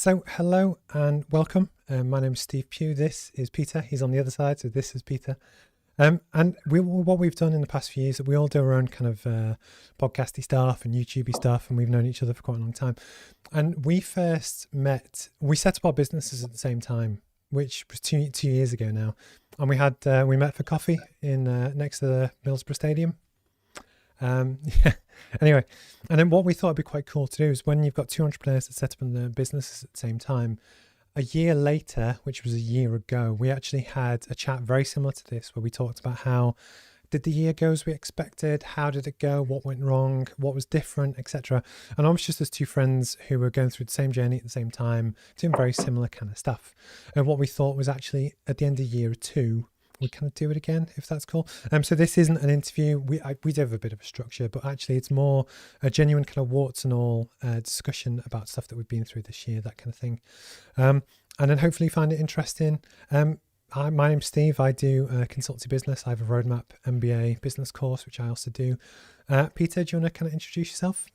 So, hello and welcome. My name is Steve Pugh. This is Peter. He's on the other side, so this is Peter. What we've done in the past few years is that we all do our own kind of podcasty stuff and YouTubey stuff, and we've known each other for quite a long time. And we first met, we set up our businesses at the same time, which was two years ago now. And we met for coffee in next to the Middlesbrough Stadium. Yeah. Anyway, and then what we thought would be quite cool to do is when you've got 200 players that set up in the businesses at the same time, a year later, which was a year ago, we actually had a chat very similar to this where we talked about how did the year go as we expected, how did it go, what went wrong, what was different, etc. And I was just as two friends who were going through the same journey at the same time, doing very similar kind of stuff. And what we thought was actually at the end of year two, we kind of do it again, if that's cool. So this isn't an interview. We do have a bit of a structure, but actually it's more a genuine kind of warts and all discussion about stuff that we've been through this year, that kind of thing. And then hopefully you find it interesting. My name's Steve. I do consultancy business. I have a roadmap MBA business course, which I also do. Peter, do you want to kind of introduce yourself?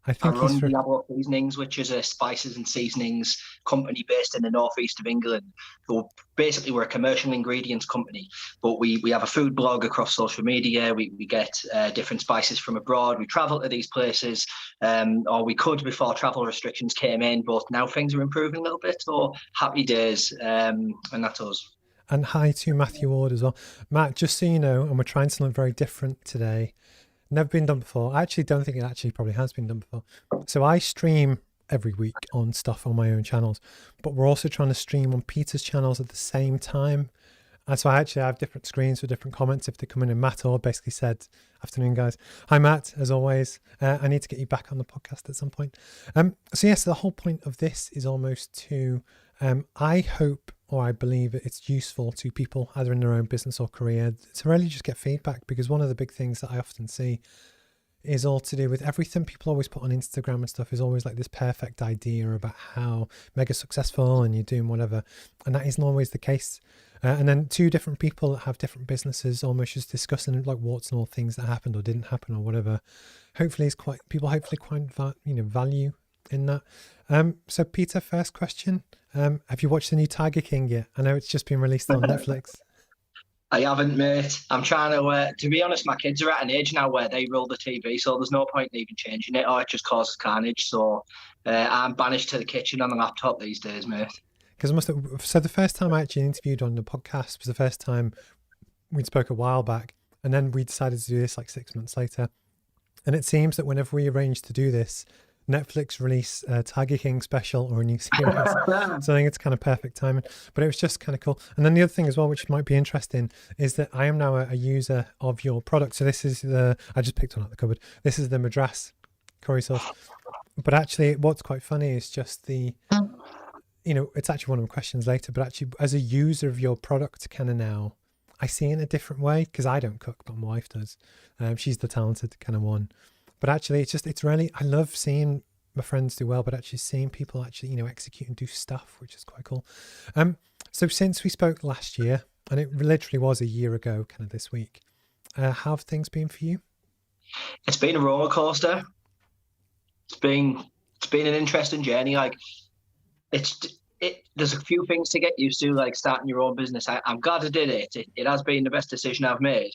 I run Diablo Seasonings, which is a spices and seasonings company based in the northeast of England. So basically, we're a commercial ingredients company, but we have a food blog across social media. We get different spices from abroad. We travel to these places, or we could before travel restrictions came in, but now things are improving a little bit. So happy days, and that's us. And hi to Matthew Ward as well. Matt, just so you know, and we're trying something very different today. Never been done before. I actually don't think it actually probably has been done before. So I stream every week on stuff on my own channels, but we're also trying to stream on Peter's channels at the same time. And so I actually have different screens with different comments if they come in. And Matt Orr basically said, afternoon guys. Hi Matt, as always. I need to get you back on the podcast at some point. So yes, the whole point of this is almost to, I hope, or I believe it's useful to people either in their own business or career to really just get feedback, because one of the big things that I often see is all to do with everything people always put on Instagram and stuff is always like this perfect idea about how mega successful and you're doing whatever. And that isn't always the case. And then two different people that have different businesses almost just discussing like warts and all things that happened or didn't happen or whatever. Hopefully people find value in that. So Peter, first question. Have you watched the new Tiger King yet? I know it's just been released on Netflix. I haven't, mate. I'm trying to be honest, my kids are at an age now where they roll the TV, so there's no point in even changing it, or it just causes carnage. So I'm banished to the kitchen on the laptop these days, mate. Because so the first time I actually interviewed on the podcast was the first time we'd spoke a while back, and then we decided to do this like 6 months later. And it seems that whenever we arrange to do this, Netflix release a Tiger King special or a new series. So I think it's kind of perfect timing, but it was just kind of cool. And then the other thing as well, which might be interesting, is that I am now a user of your product. So this is I just picked one out of the cupboard. This is the Madras curry sauce. But actually what's quite funny is just it's actually one of my questions later, but actually as a user of your product kind of now, I see it in a different way because I don't cook, but my wife does. She's the talented kind of one. But actually, it's really, I love seeing my friends do well, but actually seeing people actually, execute and do stuff, which is quite cool. So since we spoke last year, and it literally was a year ago, kind of this week, how have things been for you? It's been a roller coaster. It's been an interesting journey. Like there's a few things to get used to, like starting your own business. I'm glad I did it. It has been the best decision I've made,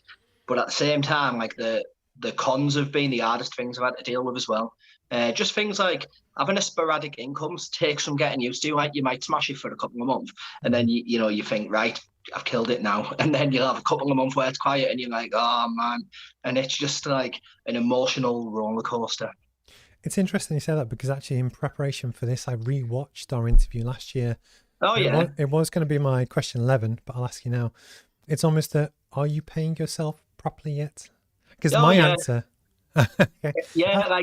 but at the same time, like the cons have been the hardest things I've had to deal with as well. Just things like having a sporadic income takes some getting used to. Like you might smash it for a couple of months, and then you think, right, I've killed it now, and then you'll have a couple of months where it's quiet, and you're like, oh man, and it's just like an emotional roller coaster. It's interesting you say that because actually in preparation for this, I rewatched our interview last year. Oh yeah, it was going to be my question 11, but I'll ask you now. It's almost are you paying yourself properly yet? Because answer. Okay. Yeah,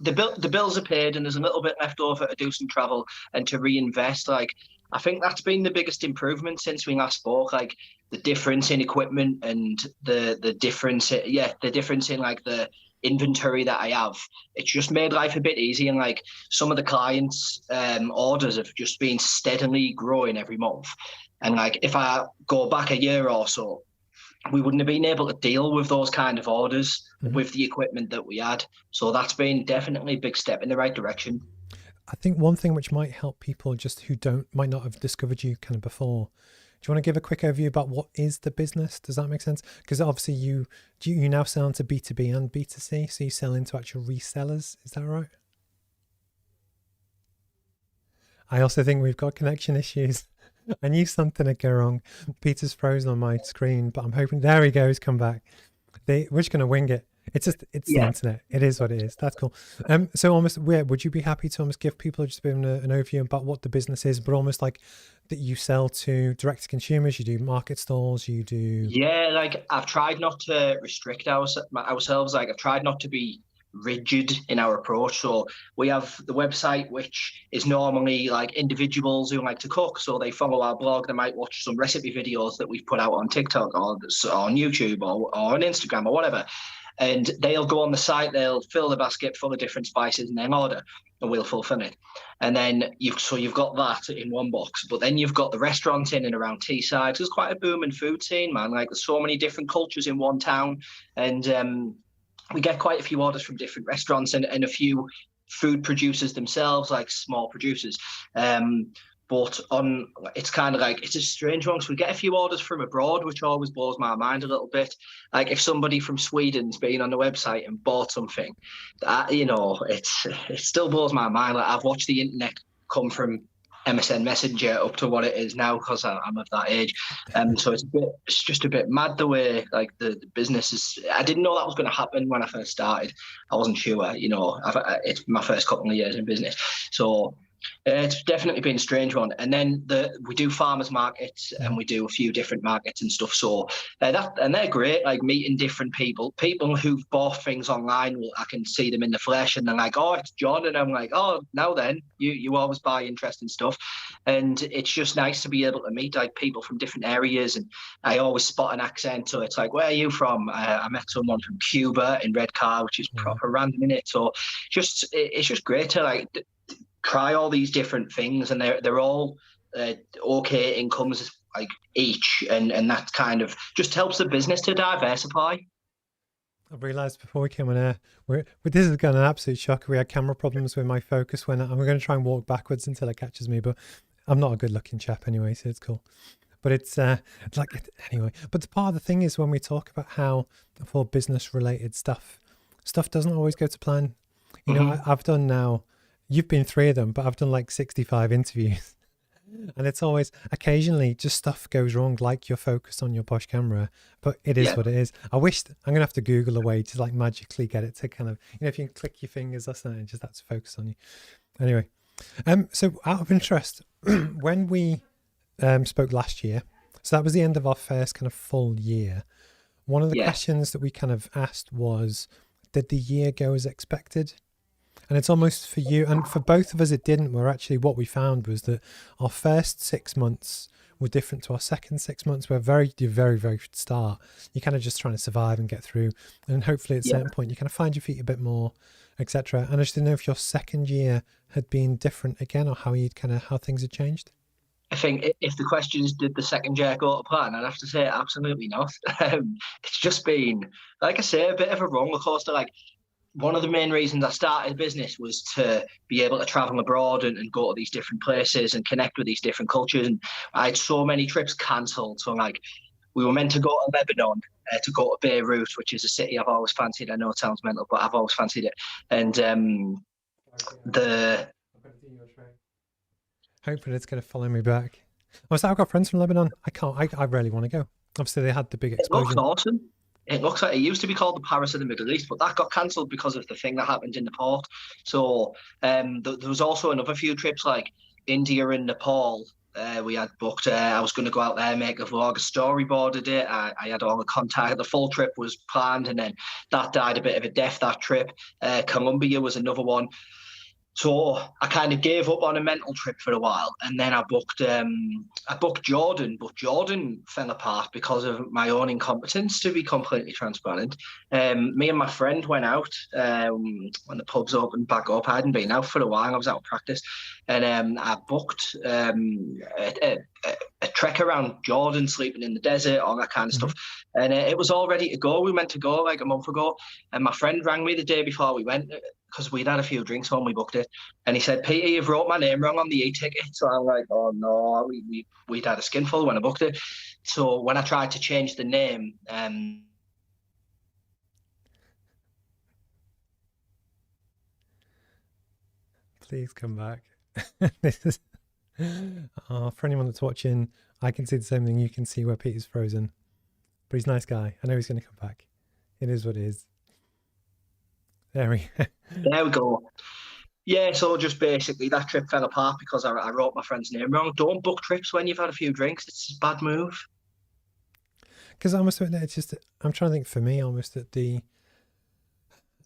the bills are paid and there's a little bit left over to do some travel and to reinvest. Like I think that's been the biggest improvement since we last spoke. Like the difference in equipment and the difference in like the inventory that I have. It's just made life a bit easier, and like some of the clients' orders have just been steadily growing every month. And like if I go back a year or so, we wouldn't have been able to deal with those kind of orders with the equipment that we had. So that's been definitely a big step in the right direction. I think one thing which might help people just who might not have discovered you kind of before. Do you want to give a quick overview about what is the business? Does that make sense? Because obviously you now sell into B2B and B2C, so you sell into actual resellers. Is that right? I also think we've got connection issues. I knew something would go wrong. Peter's frozen on my screen, but I'm hoping there he goes. Come back. We're just going to wing it. It's the internet. It is what it is. That's cool. So almost, would you be happy to almost give people just a bit of an overview about what the business is, but almost like that you sell to direct to consumers, you do market stalls, you do. Yeah, like I've tried not to restrict ourselves. Like I've tried not to be rigid in our approach. So we have the website, which is normally like individuals who like to cook. So they follow our blog. They might watch some recipe videos that we've put out on TikTok or on YouTube or on Instagram or whatever. And they'll go on the site, they'll fill the basket full of different spices and then order, and we'll fulfill it. And then you've got that in one box, but then you've got the restaurants in and around Teesside. There's quite a booming food scene, man. Like there's so many different cultures in one town, and we get quite a few orders from different restaurants and a few food producers themselves, like small producers. But it's kind of like, it's a strange one because we get a few orders from abroad, which always blows my mind a little bit. Like if somebody from Sweden's been on the website and bought something, it still blows my mind. Like I've watched the internet come from MSN Messenger up to what it is now because I'm of that age. So it's just a bit mad the way like the business is. I didn't know that was going to happen when I first started. I wasn't sure, it's my first couple of years in business. So it's definitely been a strange one. And then we do farmers markets and we do a few different markets and stuff. So they're great, like meeting different people who've bought things online. I can see them in the flesh and they're like, oh, it's John. And I'm like, oh, now then, you always buy interesting stuff. And it's just nice to be able to meet like people from different areas. And I always spot an accent. So it's like, where are you from? I met someone from Cuba in Redcar, which is proper random in it. So it's just great to like try all these different things, and they're all okay incomes like each, and that kind of just helps the business to diversify. I realised before we came on air, this has got an absolute shocker. We had camera problems with my focus and we're going to try and walk backwards until it catches me, but I'm not a good looking chap anyway, so it's cool. But it's anyway. But the part of the thing is when we talk about how for business related stuff doesn't always go to plan. You know, I've done now. You've been 3 of them, but I've done like 65 interviews. And it's always, occasionally, just stuff goes wrong, like you're focused on your posh camera, but it is what it is. I'm going to have to Google a way to like magically get it to kind of, if you can click your fingers or something, just that's focus on you. Anyway, so out of interest, when we spoke last year, so that was the end of our first kind of full year. One of the questions that we kind of asked was, did the year go as expected? And it's almost for you, and for both of us it didn't, where actually what we found was that our first 6 months were different to our second 6 months. We're very, very, very start. You're kind of just trying to survive and get through. And hopefully at a certain point you kind of find your feet a bit more, etc. And I just didn't know if your second year had been different again, or how things had changed. I think if the question is, did the second year go to plan, I'd have to say absolutely not. It's just been, like I say, a bit of a roller coaster. Like, one of the main reasons I started a business was to be able to travel abroad and go to these different places and connect with these different cultures. And I had so many trips cancelled. So like we were meant to go to Lebanon, to go to Beirut, which is a city I've always fancied. I know it sounds mental, but I've always fancied it. And hopefully it's going to follow me back. I've got friends from Lebanon. I really want to go. Obviously they had the big explosion. It looks awesome. It looks like it used to be called the Paris of the Middle East, but that got cancelled because of the thing that happened in the port. So there was also another few trips like India and Nepal. We had booked. I was going to go out there, make a vlog, storyboarded it. I had all the contact. The full trip was planned, and then that died a bit of a death, that trip. Colombia was another one. So I kind of gave up on a mental trip for a while, and then I booked Jordan, but Jordan fell apart because of my own incompetence, to be completely transparent. Me and my friend went out when the pubs opened back up. I hadn't been out for a while. I was out of practice, and I booked a trek around Jordan, sleeping in the desert, all that kind of stuff. And it was all ready to go. We meant to go like a month ago, and my friend rang me the day before we went, because we'd had a few drinks when we booked it, and he said, "Peter, you've wrote my name wrong on the e-ticket." So I'm like, "Oh no, we'd had a skinful when I booked it." So when I tried to change the name, please come back. This is for anyone that's watching, I can see the same thing you can see where Peter's frozen, but he's a nice guy. I know he's going to come back. It is what it is. There we go. Yeah, so just basically that trip fell apart because I wrote my friend's name wrong. Don't book trips when you've had a few drinks. It's a bad move. Because I must admit, it's just, I'm trying to think for me almost at the,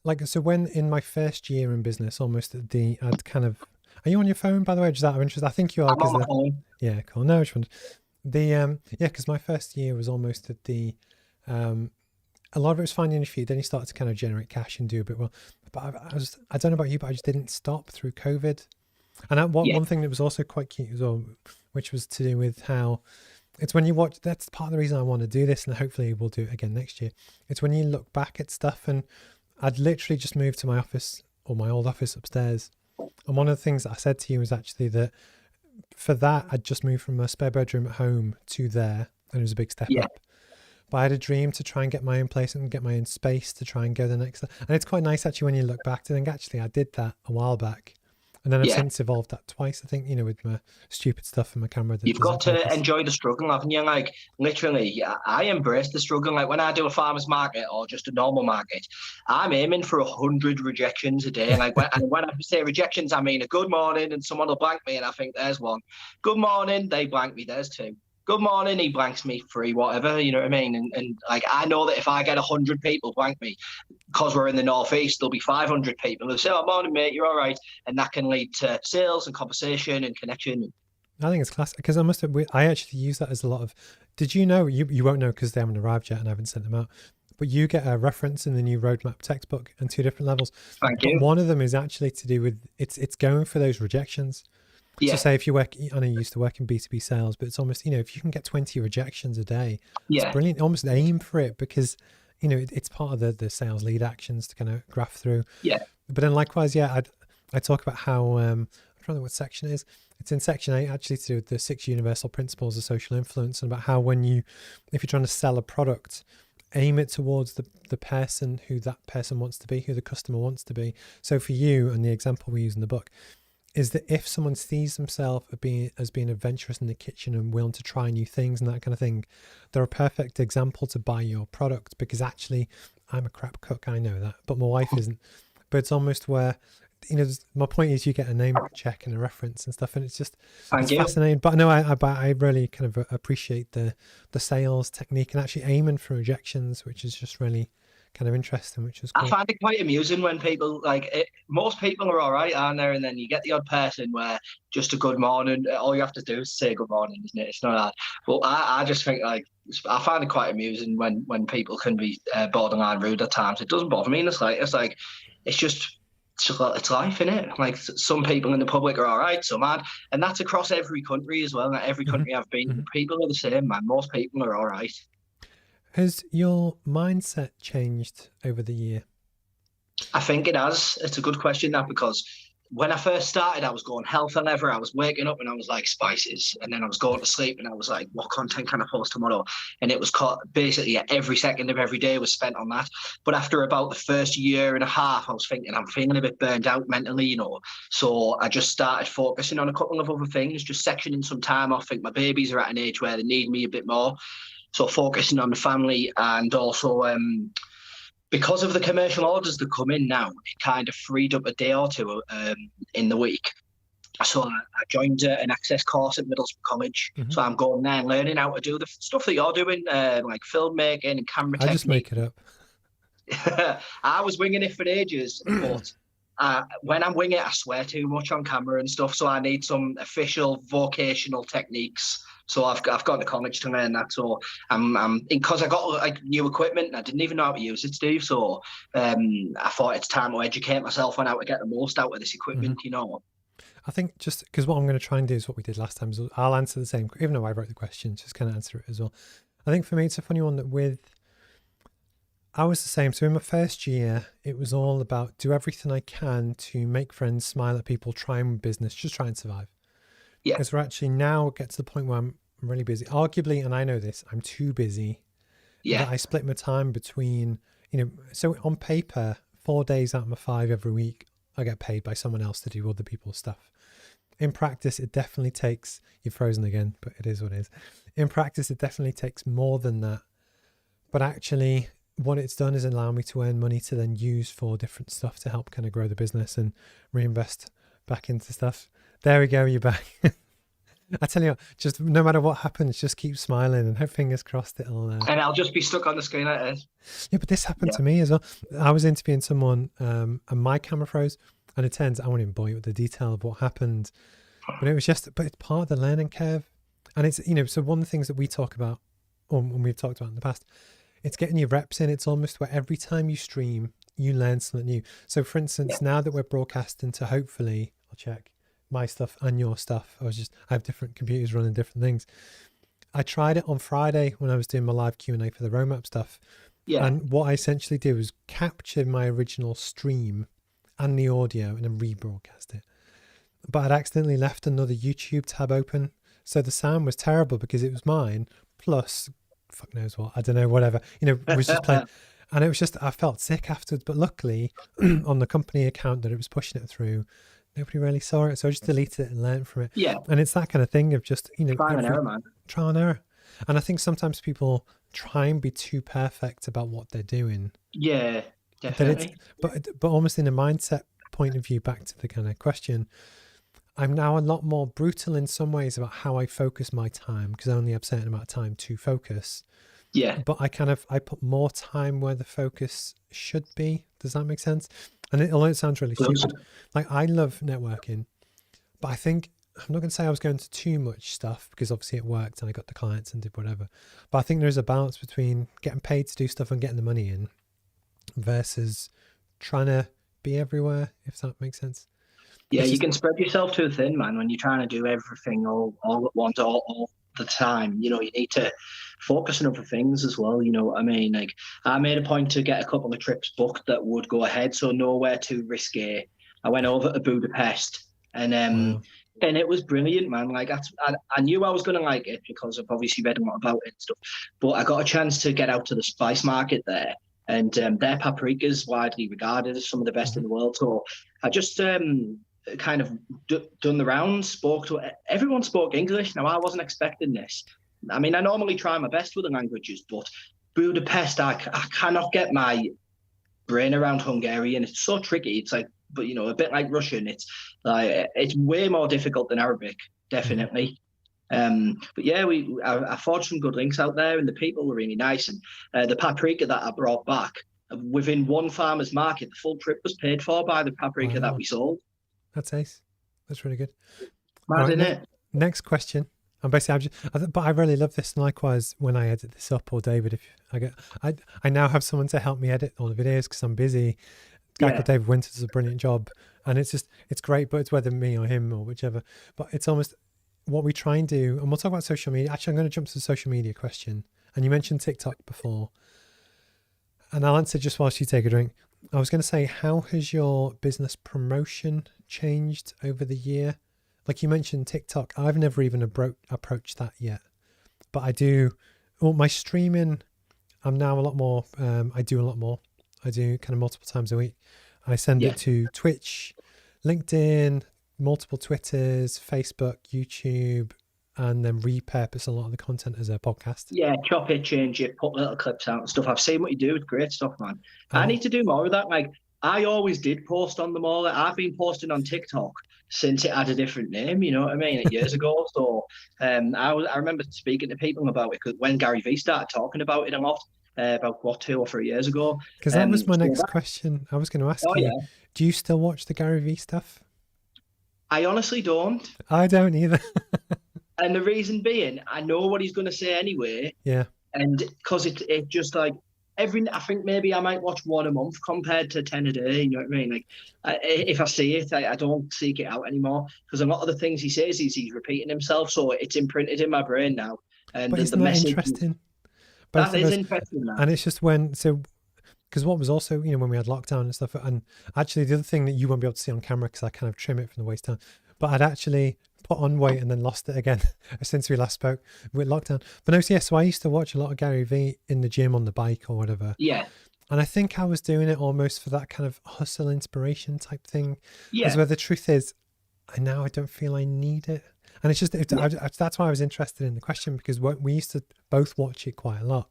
like, so when in my first year in business, almost at the, I'd kind of, are you on your phone, by the way, just out of interest? I think you are. I'm on my phone. Yeah, cool. No, which one? Yeah, because my first year was almost at the, a lot of it was finding your feet. Then you started to kind of generate cash and do a bit well. But I don't know about you, but I just didn't stop through COVID. And one thing that was also quite cute as well, which was to do with how it's when you watch, that's part of the reason I want to do this, and hopefully we'll do it again next year. It's when you look back at stuff, and I'd literally just moved to my office, or my old office upstairs. And one of the things that I said to you was actually that for that, I'd just moved from a spare bedroom at home to there, and it was a big step up. But I had a dream to try and get my own place and get my own space to try and go the next. And it's quite nice actually when you look back to think, actually, I did that a while back. And then I've since evolved that twice, I think, with my stupid stuff and my camera. You've got to enjoy the struggle, haven't you? Like, literally, I embrace the struggle. Like, when I do a farmer's market or just a normal market, I'm aiming for 100 rejections a day. Like, when I say rejections, I mean a good morning and someone will blank me and I think there's one. Good morning, they blank me, there's two. Good morning, he blanks me, free, whatever, you know what I mean? And like, I know that if I get 100 people blank me, because we're in the Northeast, there'll be 500 people who say, "Oh, morning, mate, you're all right." And that can lead to sales and conversation and connection. I think it's classic because I actually use that as a lot of, did you know, you won't know because they haven't arrived yet and I haven't sent them out, but you get a reference in the new roadmap textbook on 2 different levels. Thank you. One of them is actually to do with, it's going for those rejections. So say if you work, I know you used to work in B2B sales, but it's almost, if you can get 20 rejections a day, it's brilliant. Almost aim for it because, it's part of the sales lead actions to kind of graph through. Yeah. But then likewise, I talk about how, I'm trying to think what section it is. It's in section 8 actually to do with the 6 universal principles of social influence, and about how if you're trying to sell a product, aim it towards the person who that person wants to be, who the customer wants to be. So for you, and the example we use in the book, is that if someone sees themselves as being adventurous in the kitchen and willing to try new things and that kind of thing, they're a perfect example to buy your product. Because actually, I'm a crap cook, I know that, but my wife isn't. But it's almost where, my point is you get a name check and a reference and stuff, and it's just fascinating. But no, I really kind of appreciate the sales technique and actually aiming for rejections, which is just really kind of interesting, which is cool. I find it quite amusing when people most people are all right, aren't there? And then you get the odd person where just a good morning, all you have to do is say good morning, isn't it? It's not hard. But I just think I find it quite amusing when people can be borderline rude at times. It doesn't bother me in the slightest. It's life, isn't it? Like, some people in the public are all right, some aren't, and that's across every country as well. Not every country I've been, people are the same, man. Most people are all right. Has your mindset changed over the year? I think it has. It's a good question, that, because when I first started, I was going hell for leather. I was waking up and I was like, spices. And then I was going to sleep and I was like, what content can I post tomorrow? And it was basically every second of every day was spent on that. But after about the first year and a half, I was thinking, I'm feeling a bit burned out mentally, So I just started focusing on a couple of other things, just sectioning some time off. I think my babies are at an age where they need me a bit more. So focusing on the family, and also because of the commercial orders that come in now, it kind of freed up a day or two in the week. So I joined an access course at Middlesbrough College. So I'm going there and learning how to do the stuff that you're doing, like filmmaking and camera technique. I just make it up. I was winging it for ages, but when I'm winging it, I swear too much on camera and stuff. So I need some official vocational techniques. So I've gone to college to learn that. So I'm because I got new equipment and I didn't even know how to use it, Steve. So I thought it's time to educate myself on how to get the most out of this equipment, I think just because what I'm going to try and do is what we did last time. So I'll answer the same, even though I wrote the question, just kind of answer it as well. I think for me, it's a funny one that I was the same. So in my first year, it was all about do everything I can to make friends, smile at people, try and business, just try and survive. Yeah, As we're actually now get to the point where I'm really busy. Arguably, and I know this, I'm too busy yeah, that I split my time between, so on paper, 4 days out of my 5 every week, I get paid by someone else to do other people's stuff. In practice, it definitely takes, you're frozen again, but it is what it is. In practice, it definitely takes more than that. But actually, what it's done is allow me to earn money to then use for different stuff to help kind of grow the business and reinvest back into stuff. There we go, you're back. I tell you what, just no matter what happens, just keep smiling and hope, fingers crossed it'll. and I'll just be stuck on the screen like this. Yeah, but this happened Yeah. to me as well. I was interviewing someone and my camera froze, and it turns I won't even bore you with the detail of what happened, but it was but it's part of the learning curve, and it's so one of the things that we talk about, or when we've talked about in the past, it's getting your reps in. It's almost where every time you stream, you learn something new. So, for instance, now that we're broadcasting to hopefully, I'll check my stuff and your stuff. I have different computers running different things. I tried it on Friday when I was doing my live Q&A for the roadmap stuff. Yeah. And what I essentially did was capture my original stream and the audio and then rebroadcast it. But I'd accidentally left another YouTube tab open. So the sound was terrible because it was mine, plus fuck knows what, I don't know, whatever, was just playing. And it was just, I felt sick afterwards. But luckily, on the company account that it was pushing it through, nobody really saw it. So I just deleted it and learned from it. Yeah. And it's that kind of thing of just, Trial and error, man. Trial and error. And I think sometimes people try and be too perfect about what they're doing. Yeah, definitely. But almost in a mindset point of view, back to the kind of question, I'm now a lot more brutal in some ways about how I focus my time because I only have a certain amount of time to focus. Yeah. But I put more time where the focus should be. Does that make sense? And although it sounds really stupid, like I love networking, but I think I'm not going to say I was going to too much stuff because obviously it worked and I got the clients and did whatever. But I think there's a balance between getting paid to do stuff and getting the money in versus trying to be everywhere, if that makes sense. Yeah, you can spread yourself too thin, man, when you're trying to do everything all at once, all the time. You need to focus on other things as well. You know what I mean? Like, I made a point to get a couple of trips booked that would go ahead, so nowhere too risky. I went over to Budapest, and and it was brilliant, man. Like, I knew I was going to like it because I've obviously read a lot about it and stuff. But I got a chance to get out to the spice market there, and their paprika is widely regarded as some of the best in the world. So I just kind of done the rounds, everyone spoke English. Now, I wasn't expecting this. I mean, I normally try my best with the languages, but Budapest, I cannot get my brain around Hungarian. It's so tricky. It's like, but a bit like Russian. It's way more difficult than Arabic, definitely. But yeah, I forged some good links out there, and the people were really nice. And the paprika that I brought back within one farmer's market, the full trip was paid for by the paprika that we sold. That's ace. That's really good. Mad, isn't it? Next question. And basically, but I really love this. And likewise, when I edit this up, or David, I now have someone to help me edit all the videos because I'm busy. A guy called David Winters does a brilliant job, and it's great. But it's whether me or him or whichever. But it's almost what we try and do. And we'll talk about social media. Actually, I'm going to jump to the social media question. And you mentioned TikTok before, and I'll answer just whilst you take a drink. I was going to say, how has your business promotion changed over the year? Like you mentioned TikTok, I've never even approached that yet, but I do. My streaming, I'm now a lot more. I do a lot more. I do kind of multiple times a week. I send it to Twitch, LinkedIn, multiple Twitters, Facebook, YouTube, and then repurpose a lot of the content as a podcast. Yeah, chop it, change it, put little clips out and stuff. I've seen what you do. It's great stuff, man. I need to do more of that. Like, I always did post on them all. I've been posting on TikTok since it had a different name, you know what I mean, years ago. So I remember speaking to people about it when Garyvee started talking about it a lot, about 2 or 3 years ago. Because that was my next question. I was going to ask you, do you still watch the Garyvee stuff? I honestly don't. I don't either. And the reason being, I know what he's going to say anyway. Yeah. And because it just like, I think maybe I might watch 1 a month compared to 10 a day. You know what I mean? Like, if I see it, I don't seek it out anymore because a lot of the things he says he's repeating himself, so it's imprinted in my brain now. And but isn't that interesting? That is interesting. Now. And it's just because what was also, when we had lockdown and stuff, and actually the other thing that you won't be able to see on camera because I kind of trim it from the waist down, but I'd actually put on weight and then lost it again since we last spoke with lockdown. But no, so I used to watch a lot of Garyvee in the gym on the bike or whatever. Yeah. And I think I was doing it almost for that kind of hustle inspiration type thing. Yeah. As where the truth is, I don't feel I need it. And it's just, that's why I was interested in the question, because we used to both watch it quite a lot.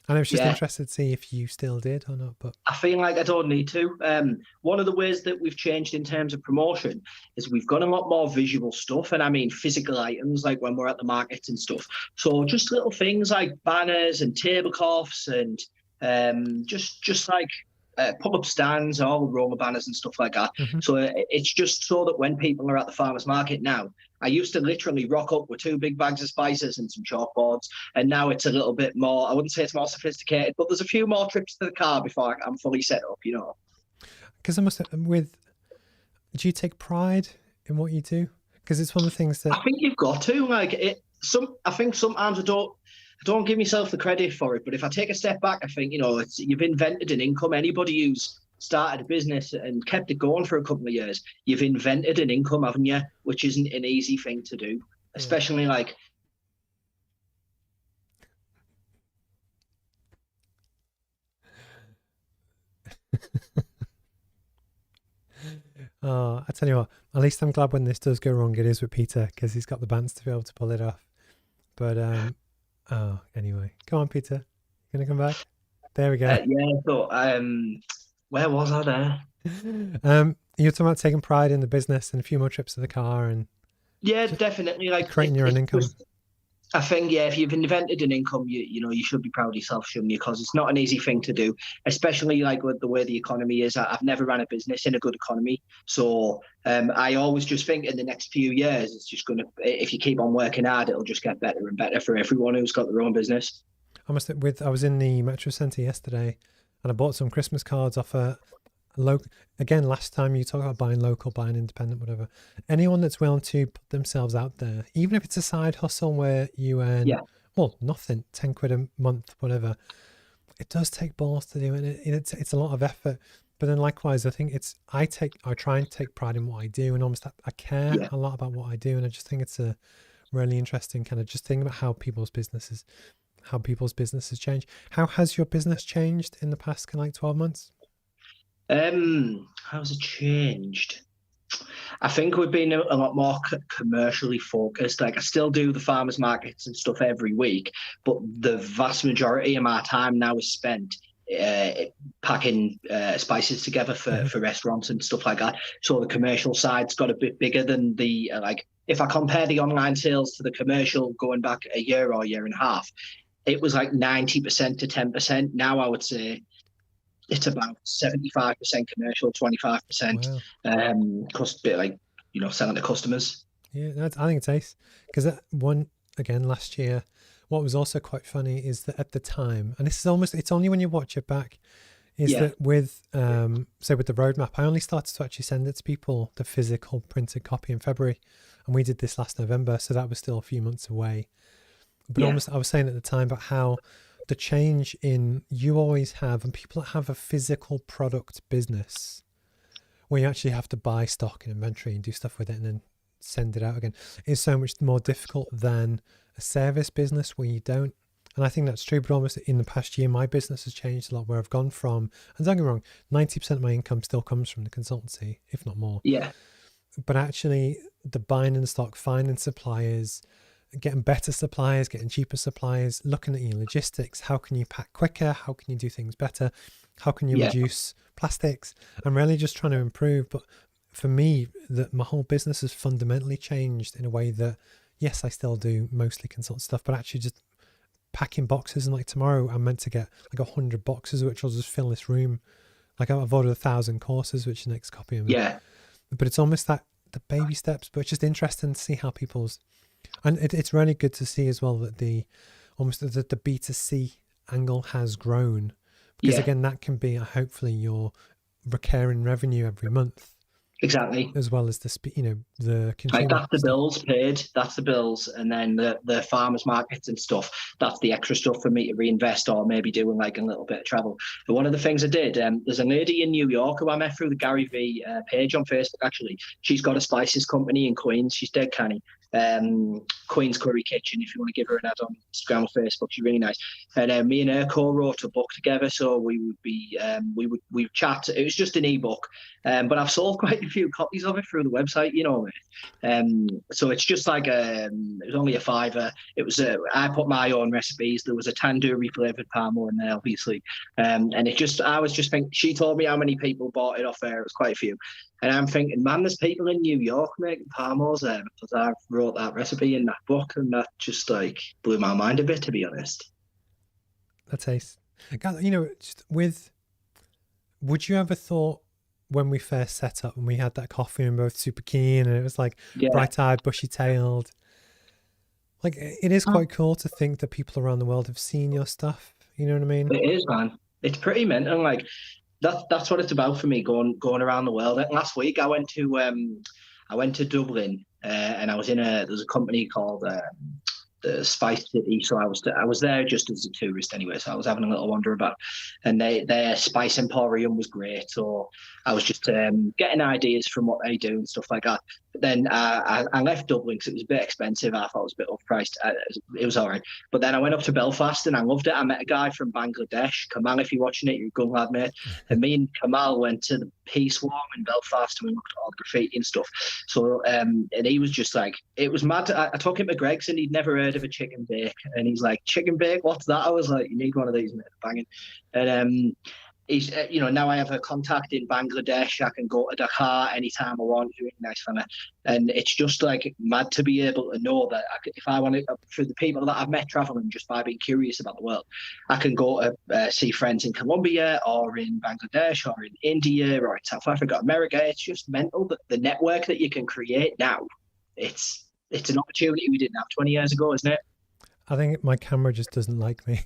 And I was just interested to see if you still did or not. But I feel like I don't need to. One of the ways that we've changed in terms of promotion is we've got a lot more visual stuff, and I mean physical items, like when we're at the markets and stuff. So just little things like banners and tablecloths and just like pop-up stands, all the Roma banners and stuff like that. Mm-hmm. So it's just so that when people are at the farmers market now, I used to literally rock up with 2 big bags of spices and some chalkboards, and now it's a little bit more, I wouldn't say it's more sophisticated, but there's a few more trips to the car before I'm fully set up, Because I must have, do you take pride in what you do? Because it's one of the things that I think you've got to, I think sometimes I don't give myself the credit for it, but if I take a step back, I think, you've invented an income. Anybody who's started a business and kept it going for a couple of years, you've invented an income, haven't you? Which isn't an easy thing to do, especially Oh, I tell you what, at least I'm glad when this does go wrong, it is with Peter, because he's got the bands to be able to pull it off. But anyway, go on, Peter. You gonna come back? There we go. So where was I there? You're talking about taking pride in the business and a few more trips to the car and definitely creating your own income. I think, if you've invented an income, you should be proud of yourself, shouldn't you? Because it's not an easy thing to do, especially with the way the economy is. I've never ran a business in a good economy. So I always just think in the next few years, it's just going to, if you keep on working hard, it'll just get better and better for everyone who's got their own business. I was in the Metro Centre yesterday and I bought some Christmas cards off a local. Again, last time you talk about buying local, buying independent, whatever. Anyone that's willing to put themselves out there, even if it's a side hustle where you earn, nothing, 10 quid a month, whatever. It does take balls to do it. It's a lot of effort. But then likewise, I think I try and take pride in what I do, and almost I care a lot about what I do. And I just think it's a really interesting kind of just thing about how people's businesses change. How has your business changed in the past kind of 12 months? How's it changed? I think we've been a lot more commercially focused. I still do the farmers markets and stuff every week, but the vast majority of my time now is spent packing spices together for restaurants and stuff like that. So the commercial side's got a bit bigger than the if I compare the online sales to the commercial going back a year or a year and a half, it was 90% to 10%. Now I would say it's about 75% commercial, 25% selling to customers. Yeah, I think it's ace. Because last year, what was also quite funny is that at the time, and it's only when you watch it back, is that with with the roadmap, I only started to actually send it to people, the physical printed copy, in February, and we did this last November, so that was still a few months away. But I was saying at the time about how the change in you always have, and people that have a physical product business where you actually have to buy stock and inventory and do stuff with it and then send it out again, is so much more difficult than a service business where you don't. And I think that's true, but almost in the past year, my business has changed a lot, where I've gone from, and don't get me wrong, 90% of my income still comes from the consultancy, if not more. Yeah. But actually the buying in stock, finding suppliers, getting better suppliers, getting cheaper suppliers, looking at your logistics, how can you pack quicker, how can you do things better, how can you reduce plastics. I'm really just trying to improve. But for me, that my whole business has fundamentally changed in a way that, yes, I still do mostly consult stuff, but actually just packing boxes. And tomorrow I'm meant to get 100 boxes, which will just fill this room. I've ordered 1,000 courses, which is the next copy of it. Yeah. But it's almost the baby steps, but it's just interesting to see how people's, and it's really good to see as well that the B2C angle has grown, because again, that can be hopefully your recurring revenue every month. Exactly. as well as the Like consumer that's the stuff. bills paid. That's the bills, and then the farmers markets and stuff. That's the extra stuff for me to reinvest or maybe doing like a little bit of travel. But one of the things I did, there's a lady in New York who I met through the Garyvee page on Facebook. Actually, she's got a spices company in Queens. She's dead canny. Queen's Curry Kitchen. If you want to give her an ad on Instagram or Facebook, she's really nice. And me and her co-wrote a book together, so we would chat. It was just an ebook, but I've sold quite a few copies of it through the website. So it's just like it was only a fiver. It was I put my own recipes. There was a tandoori flavored parmo in there, obviously, and I was just thinking. She told me how many people bought it off there. It was quite a few. And I'm thinking, man, there's people in New York making parmos there because I wrote that recipe in that book, and that just like blew my mind a bit, to be honest. That taste. Just would you ever thought when we first set up and we had that coffee and we were both super keen and it was like bright-eyed, bushy-tailed, like it is quite cool to think that people around the world have seen your stuff. You know what I mean? It is, man. It's pretty mental. Like that's what it's about for me, going around the world. And last week I went to Dublin, and I was there's a company called the Spice City. So I was there just as a tourist anyway. So I was having a little wander about, and their spice emporium was great. So I was just getting ideas from what they do and stuff like that. But then I left Dublin because it was a bit expensive. I thought it was a bit overpriced. It was all right. But then I went up to Belfast and I loved it. I met a guy from Bangladesh. Kamal, if you're watching it, you're a good lad, mate. And me and Kamal went to the Peace Warm in Belfast and we looked at all the graffiti and stuff. So and he was just like, it was mad. I took him to Greg's and he'd never heard of a chicken bake. And he's like, chicken bake? What's that? I was like, you need one of these, mate. Banging. And he's, now I have a contact in Bangladesh. I can go to Dakar anytime I want. Really nice fella. And it's just like mad to be able to know that if I want to, for the people that I've met traveling just by being curious about the world, I can go to see friends in Colombia or in Bangladesh or in India or in South Africa, America. It's just mental that the network that you can create now, it's an opportunity we didn't have 20 years ago, isn't it? I think my camera just doesn't like me.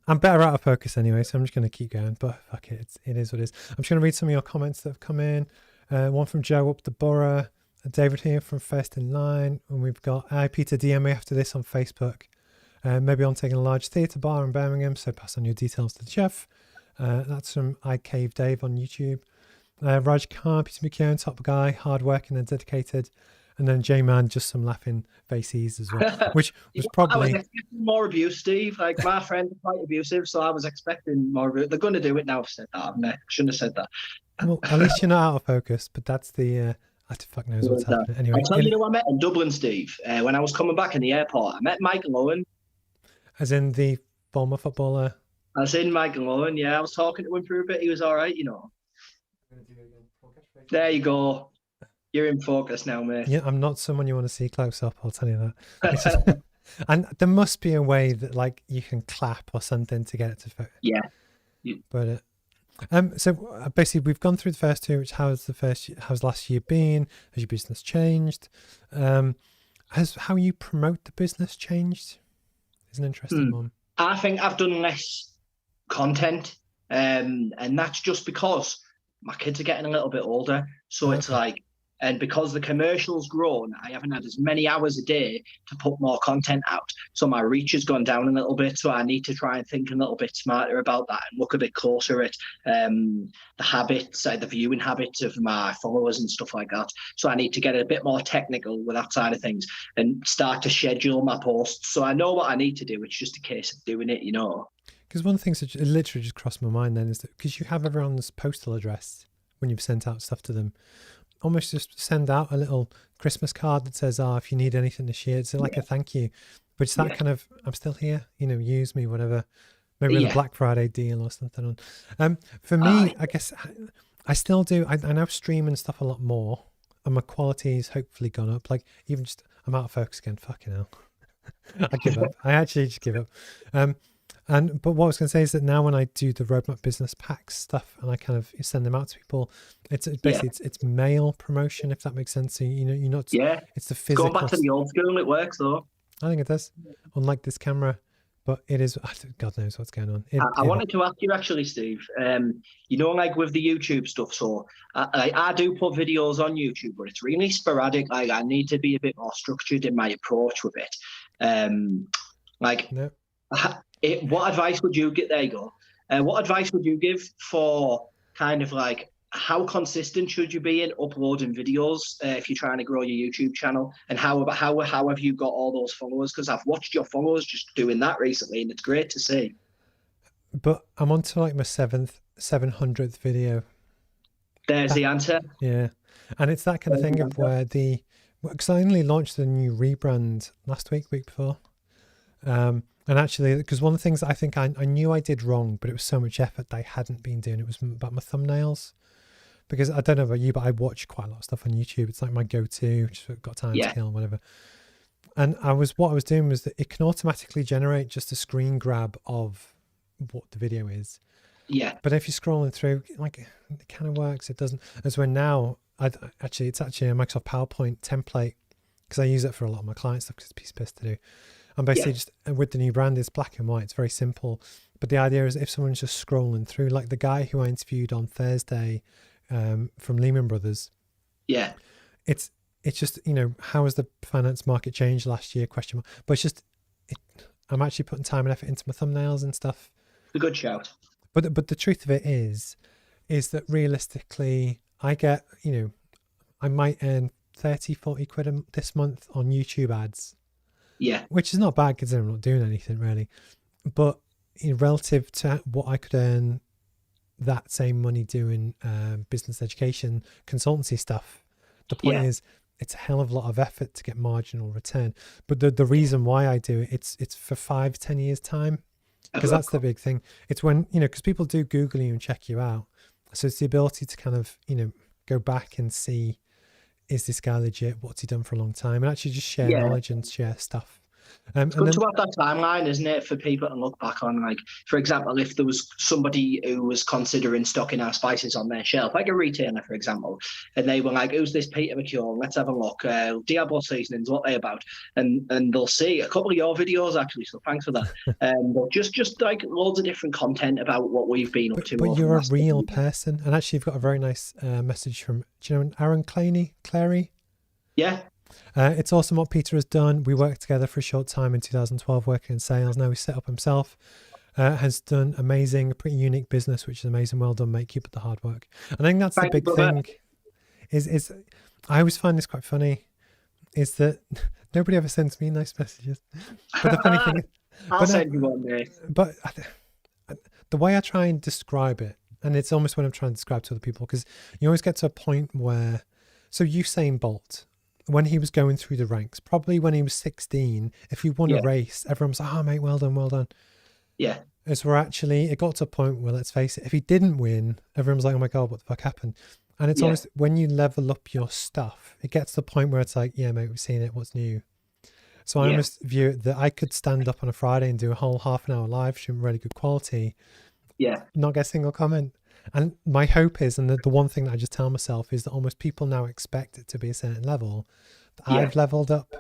I'm better out of focus anyway, so I'm just going to keep going. But fuck it, it is what it is. I'm just going to read some of your comments that have come in. One from Joe up the borough, David here from First in Line, and we've got Peter, DM me after this on Facebook. Maybe I'm taking a large theatre bar in Birmingham, so pass on your details to the chef. That's from I Cave Dave on YouTube. Raj Khan, Peter Mckeone, top guy, hard-working and dedicated. And then J-Man, just some laughing faces as well, which was probably... I was expecting more abuse, Steve. Like, my friend is quite abusive, so I was expecting more abuse. They're going to do it now. I've said that, haven't they? Shouldn't have said that. Well, at least you're not out of focus, but that's the... I fuck knows what's happening. Anyway, I tell you who I met in Dublin, Steve. When I was coming back in the airport, I met Michael Owen. As in the former footballer? As in Michael Owen, yeah. I was talking to him for a bit. He was all right, There you go. You're in focus now, mate. Yeah, I'm not someone you want to see close up, I'll tell you that. And there must be a way that like you can clap or something to get it to focus. Yeah. But so basically we've gone through the first two, which how's last year been? Has your business changed? Has how you promote the business changed? Is an interesting one. I think I've done less content, and that's just because my kids are getting a little bit older. So it's like, and because the commercial's grown, I haven't had as many hours a day to put more content out. So my reach has gone down a little bit. So I need to try and think a little bit smarter about that and look a bit closer at the habits, the viewing habits of my followers and stuff like that. So I need to get a bit more technical with that side of things and start to schedule my posts. So I know what I need to do. It's just a case of doing it, Because one of the things that literally just crossed my mind then is that because you have everyone's postal address when you've sent out stuff to them, almost just send out a little Christmas card that says, if you need anything this year, it's like a thank you. But it's that kind of, I'm still here, use me, whatever. Maybe with a Black Friday deal or something on. For me, I guess I still do. I now stream and stuff a lot more, and my quality's hopefully gone up. Like even just, I'm out of focus again. Fucking hell. I give up. I actually just give up. But what I was going to say is that now when I do the Roadmap Business Packs stuff and I kind of send them out to people, it's basically it's mail promotion, if that makes sense. So you're not. Yeah. It's the physical. Going back to the old school, it works though. I think it does. Unlike this camera but it is, God knows what's going on. I wanted to ask you actually, Steve. You know, like with the YouTube stuff, so I do put videos on YouTube, but it's really sporadic. Like I need to be a bit more structured in my approach with it. No. What advice would you get? There you go. What advice would you give for kind of like how consistent should you be in uploading videos if you're trying to grow your YouTube channel? And how have you got all those followers? Because I've watched your followers just doing that recently, and it's great to see. But I'm on to like my 700th video. There's the answer. Yeah. And it's that kind of thing of where because I only launched the new rebrand last week before. And actually, because one of the things that I think I knew I did wrong, but it was so much effort that I hadn't been doing, it was about my thumbnails. Because I don't know about you, but I watch quite a lot of stuff on YouTube. It's like my go-to, just got time to kill, whatever. And what I was doing was that it can automatically generate just a screen grab of what the video is. Yeah. But if you're scrolling through, like, it kind of works. It doesn't. As when now, it's actually a Microsoft PowerPoint template, because I use it for a lot of my client stuff because it's a piece of piss to do. And basically just with the new brand, it's black and white. It's very simple. But the idea is if someone's just scrolling through, like the guy who I interviewed on Thursday, from Lehman Brothers. Yeah. It's just, you know, how has the finance market changed last year? Question mark. But it's just, I'm actually putting time and effort into my thumbnails and stuff. A good shout. But the truth of it is that realistically, I get, you know, I might earn 30, 40 quid this month on YouTube ads. Yeah. Which is not bad considering I'm not doing anything really. But relative to what I could earn that same money doing business education consultancy stuff, the point is it's a hell of a lot of effort to get marginal return. But the reason why I do it, it's for 5-10 years time, because that's the big thing. It's when, you know, because people do Google you and check you out, so it's the ability to kind of, you know, go back and see, is this guy legit, what's he done for a long time, and actually just share knowledge and share stuff. It's good to have that timeline, isn't it, for people to look back on? Like, for example, if there was somebody who was considering stocking our spices on their shelf, like a retailer, for example, and they were like, who's this Peter Mckeone? Let's have a look. Diablo Seasonings, what are they about? And they'll see a couple of your videos, actually, so thanks for that. But just like loads of different content about what we've been up to. But you're a real person. And actually, you've got a very nice message from, do you know Aaron Clary? Yeah. It's awesome what Peter has done. We worked together for a short time in 2012 working in sales. Now he's set up himself, has done amazing, a pretty unique business, which is amazing. Well done, mate. Keep up the hard work. I think that's the big thing is I always find this quite funny, is that nobody ever sends me nice messages. But the funny thing is, I'll send you one day. But the way I try and describe it, and it's almost when I'm trying to describe to other people, because you always get to a point where, so Usain Bolt, when he was going through the ranks, probably when he was 16, if he won a race, everyone was like, oh, mate, well done, well done. Yeah. As we're actually, it got to a point where, let's face it, if he didn't win, everyone was like, oh my God, what the fuck happened? And it's almost, when you level up your stuff, it gets to the point where it's like, yeah, mate, we've seen it, what's new? So I almost view it that I could stand up on a Friday and do a whole half an hour live stream, really good quality. Yeah. Not get a single comment. And my hope is, and the one thing that I just tell myself is that almost people now expect it to be a certain level. I've leveled up,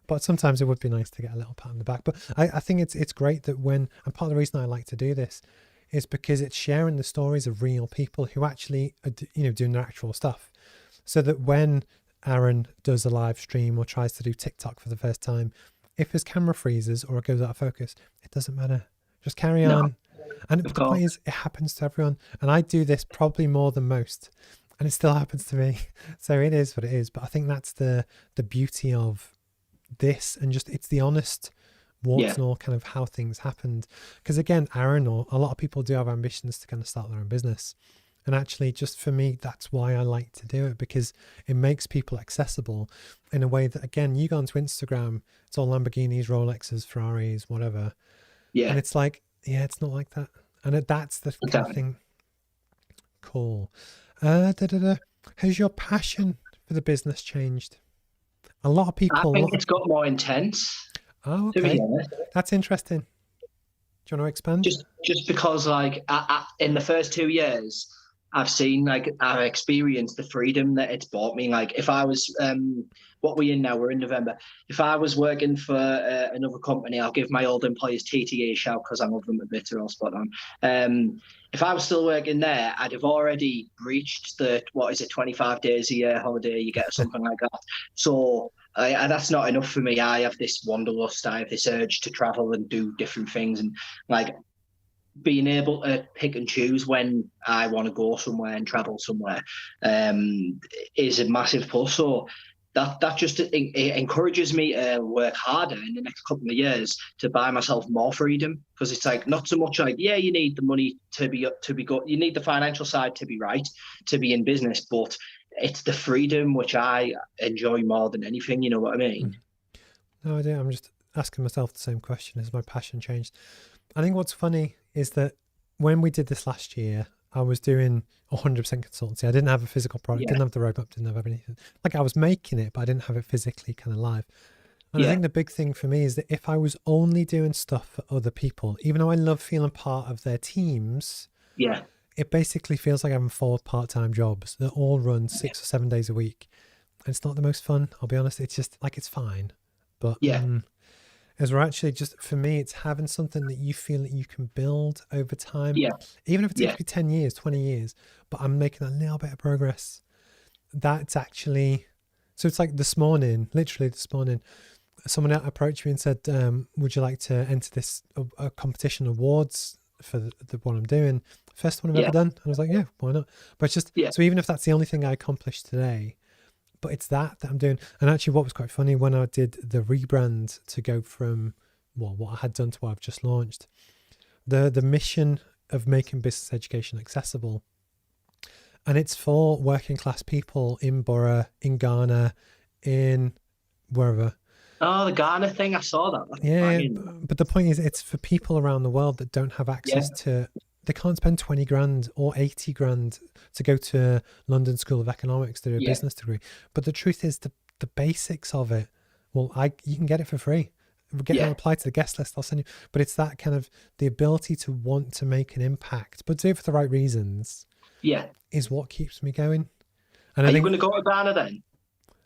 but sometimes it would be nice to get a little pat on the back. But I think it's great that and part of the reason I like to do this is because it's sharing the stories of real people who actually are, you know, doing their actual stuff. So that when Aaron does a live stream or tries to do TikTok for the first time, if his camera freezes or it goes out of focus, it doesn't matter. Just carry on. And the point is, it happens to everyone. And I do this probably more than most, and it still happens to me. So it is what it is. But I think that's the beauty of this, and just it's the honest warts and all kind of how things happened. Because again, Aaron or a lot of people do have ambitions to kind of start their own business. And actually, just for me, that's why I like to do it, because it makes people accessible in a way that, again, you go onto Instagram, it's all Lamborghinis, Rolexes, Ferraris, whatever. Yeah. And it's like, yeah, it's not like that. And that's the kind of thing. Cool. Has your passion for the business changed? A lot of people... I think it's got more intense. Oh, okay. To be honest. That's interesting. Do you want to expand? Just because, like, in the first 2 years, I've seen, like, I've experienced the freedom that it's brought me. Like, if I was, what we're in now, we're in November. If I was working for another company, I'll give my old employers TTA a shout because I love them a bit, they're all spot on. If I was still working there, I'd have already breached the, 25 days a year holiday you get or something like that. So that's not enough for me. I have this wanderlust. I have this urge to travel and do different things. And like, being able to pick and choose when I want to go somewhere and travel somewhere is a massive plus. So that just it encourages me to work harder in the next couple of years to buy myself more freedom, because it's like not so much like, yeah, you need the money to be good, you need the financial side to be right, to be in business, but it's the freedom which I enjoy more than anything. You know what I mean? No, I do. I'm just asking myself the same question: has my passion changed? I think what's funny is that when we did this last year, I was doing 100% consultancy. I didn't have a physical product, didn't have the roadmap, didn't have anything. Like, I was making it, but I didn't have it physically kind of live. And I think the big thing for me is that if I was only doing stuff for other people, even though I love feeling part of their teams, it basically feels like having 4 part-time jobs that all run 6 or 7 days a week. And it's not the most fun, I'll be honest. It's just like, it's fine. But as we're actually just, for me, it's having something that you feel that you can build over time. Even if it takes me 10 years, 20 years, but I'm making a little bit of progress. That's actually, so it's like literally this morning, someone approached me and said, would you like to enter this competition awards for the one I'm doing? First one I've ever done. And I was like, yeah, why not? But it's just, so even if that's the only thing I accomplished today, but it's that I'm doing. And actually what was quite funny, when I did the rebrand to go from what I had done to what I've just launched, the mission of making business education accessible. And it's for working class people in Borough, in Ghana, in wherever. Oh, the Ghana thing, I saw that. Yeah, but the point is, it's for people around the world that don't have access to, they can't spend 20 grand or 80 grand to go to London School of Economics to do a business degree. But the truth is, the basics of it, you can get it for free. Apply to the guest list, I'll send you. But it's that kind of, the ability to want to make an impact, but do it for the right reasons, is what keeps me going. And Are you going to go to Ghana then?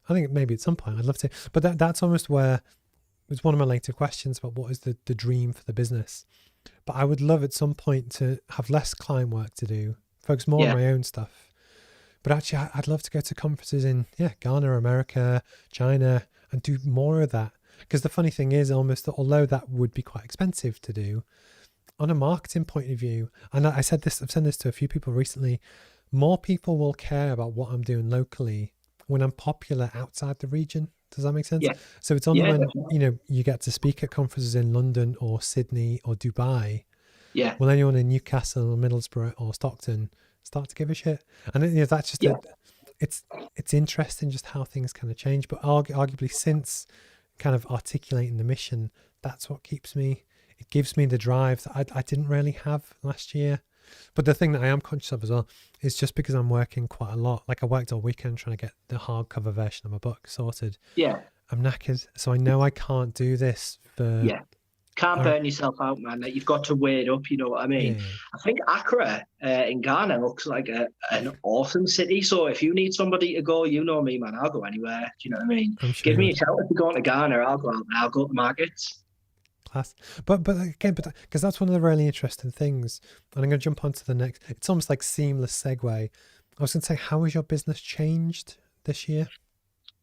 I think maybe at some point I'd love to, but that's almost where it's one of my later questions about what is the dream for the business. But I would love at some point to have less client work to do, focus more on my own stuff. But actually, I'd love to go to conferences in Ghana, America, China, and do more of that. Because the funny thing is, almost, although that would be quite expensive to do, on a marketing point of view, and I've said this to a few people recently, more people will care about what I'm doing locally when I'm popular outside the region. Does that make sense? So it's only when you get to speak at conferences in London or Sydney or Dubai, will anyone in Newcastle or Middlesbrough or Stockton start to give a shit? And that's just it's interesting just how things kind of change. But arguably, since kind of articulating the mission, that's what keeps me. It gives me the drive that I didn't really have last year. But the thing that I am conscious of as well is, just because I'm working quite a lot, like I worked all weekend trying to get the hardcover version of my book sorted. I'm knackered. So I know I can't do this for... Can't burn yourself out, man. Like, you've got to weigh it up, you know what I mean? I think Accra in Ghana looks like an awesome city. So if you need somebody to go, you know me, man, I'll go anywhere. Do you know what I mean? Give me a shout if you're going to Ghana. I'll go out there. I'll go to the markets. Class. But again, because that's one of the really interesting things, and I'm going to jump onto the next, it's almost like seamless segue. I was going to say, how has your business changed this year?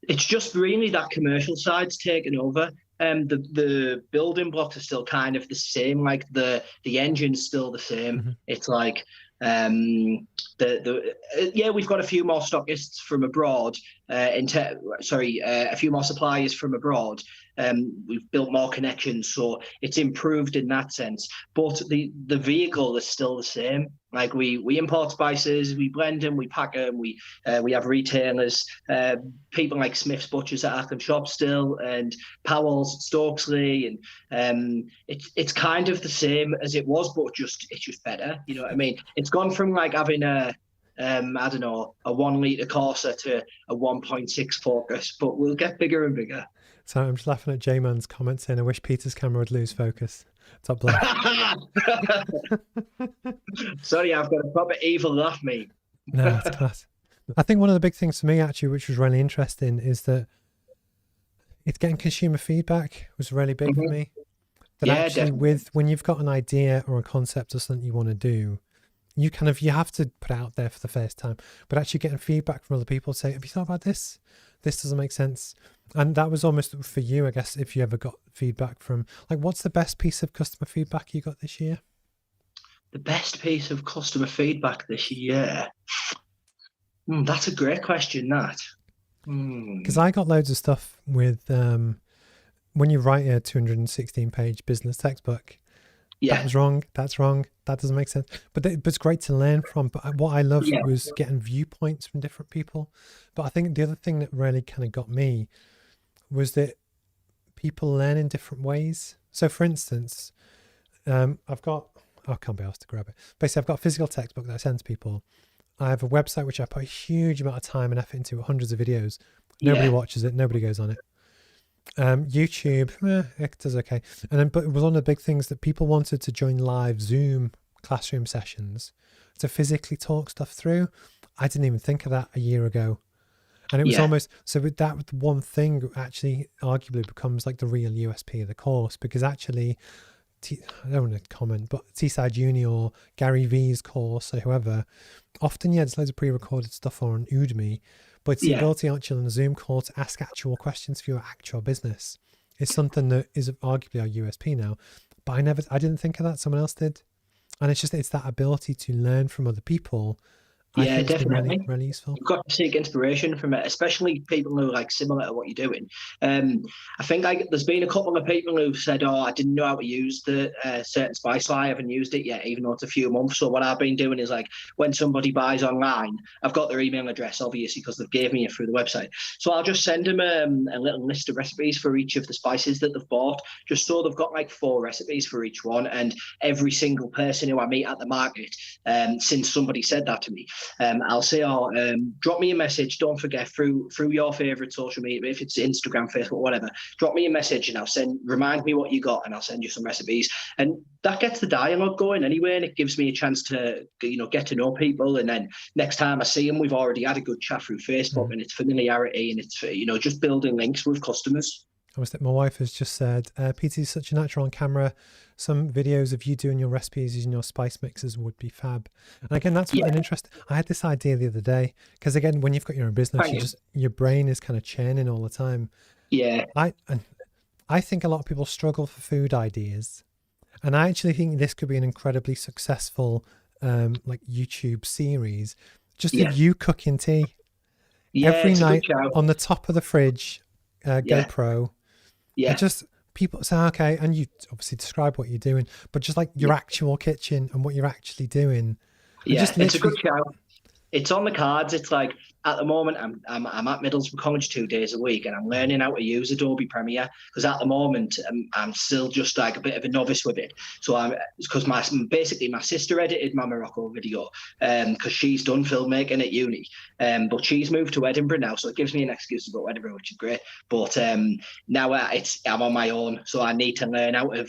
It's just really that commercial side's taken over. The building blocks are still kind of the same, like the engine's still the same. It's like we've got a few more stockists from abroad, a few more suppliers from abroad. We've built more connections, so it's improved in that sense. But the vehicle is still the same. Like, we import spices, we blend them, we pack them, we have retailers, people like Smith's Butchers at Arkham Shop still, and Powell's at Stokesley, and it's kind of the same as it was, but it's just better. You know what I mean? It's gone from like having a 1 litre Corsa to a 1.6 Focus, but we'll get bigger and bigger. So I'm just laughing at J-Man's comment saying, I wish Peter's camera would lose focus. Top left. Sorry, I've got a proper evil laugh, mate. No, it's class. I think one of the big things for me actually, which was really interesting, is that it's getting consumer feedback was really big for Mhm. me. That Yeah, actually, definitely. when you've got an idea or a concept or something you want to do, you have to put it out there for the first time. But actually getting feedback from other people, say, have you thought about this? This doesn't make sense. And that was almost for you, I guess, if you ever got feedback from, like, what's the best piece of customer feedback you got this year? The best piece of customer feedback this year. That's a great question, that. Because Mm. I got loads of stuff with when you write a 216-page business textbook, that Yeah, was wrong, that's wrong, that doesn't make sense. But it's great to learn from. But what I loved yeah, was getting viewpoints from different people. But I think the other thing that really kind of got me was that people learn in different ways. So, for instance, I've got, I can't be asked to grab it. Basically, I've got a physical textbook that I send to people. I have a website which I put a huge amount of time and effort into, hundreds of videos. Nobody yeah, watches it, nobody goes on it. YouTube, it does okay. And then, but it was one of the big things that people wanted to join live Zoom classroom sessions to physically talk stuff through. I didn't even think of that a year ago. And it was yeah, almost, so with that one thing actually arguably becomes like the real USP of the course, because actually, I don't want to comment, but Teesside Uni or Garyvee's course or whoever, often, yeah, there's loads of pre-recorded stuff on Udemy, but it's the yeah. ability actually on a Zoom call to ask actual questions for your actual business is something that is arguably our USP now. But I didn't think of that. Someone else did. And it's that ability to learn from other people. I Yeah, think has been really, definitely. really useful. You've got to seek inspiration from it, especially people who are like similar to what you're doing. Um, I think there's been a couple of people who've said, "Oh, I didn't know how to use the certain spice, so I haven't used it yet, even though it's a few months." So what I've been doing is like when somebody buys online, I've got their email address, obviously, because they've gave me it through the website. So I'll just send them a little list of recipes for each of the spices that they've bought, just so they've got like 4 recipes for each one. And every single person who I meet at the market, since somebody said that to me, I'll say, "Oh, drop me a message. Don't forget through your favorite social media, if it's Instagram, Facebook, whatever. Drop me a message, and remind me what you got, and I'll send you some recipes." And that gets the dialogue going anyway, and it gives me a chance to get to know people. And then next time I see them, we've already had a good chat through Facebook, Mm. and it's familiarity, and it's just building links with customers. My wife has just said, PT is such a natural on camera. Some videos of you doing your recipes using your spice mixers would be fab. And again, that's Yeah, an interest. I had this idea the other day because again, when you've got your own business, thank you. your brain is kind of churning all the time. Yeah, And I think a lot of people struggle for food ideas, and I actually think this could be an incredibly successful like YouTube series, just of yeah, you cooking tea yeah. every It's a good night shout. on the top of the fridge, Yeah, GoPro. And yeah. just people say, okay, and you obviously describe what you're doing, but just like your Yeah, actual kitchen and what you're actually doing, and yeah, just it's a good literally, shout. It's on the cards. It's like at the moment I'm at Middlesbrough College 2 days a week, and I'm learning how to use Adobe Premiere because at the moment I'm still just like a bit of a novice with it. So I'm because my sister edited my Morocco video because she's done filmmaking at uni, but she's moved to Edinburgh now, so it gives me an excuse to go to Edinburgh, which is great. But now I'm on my own, so I need to learn how to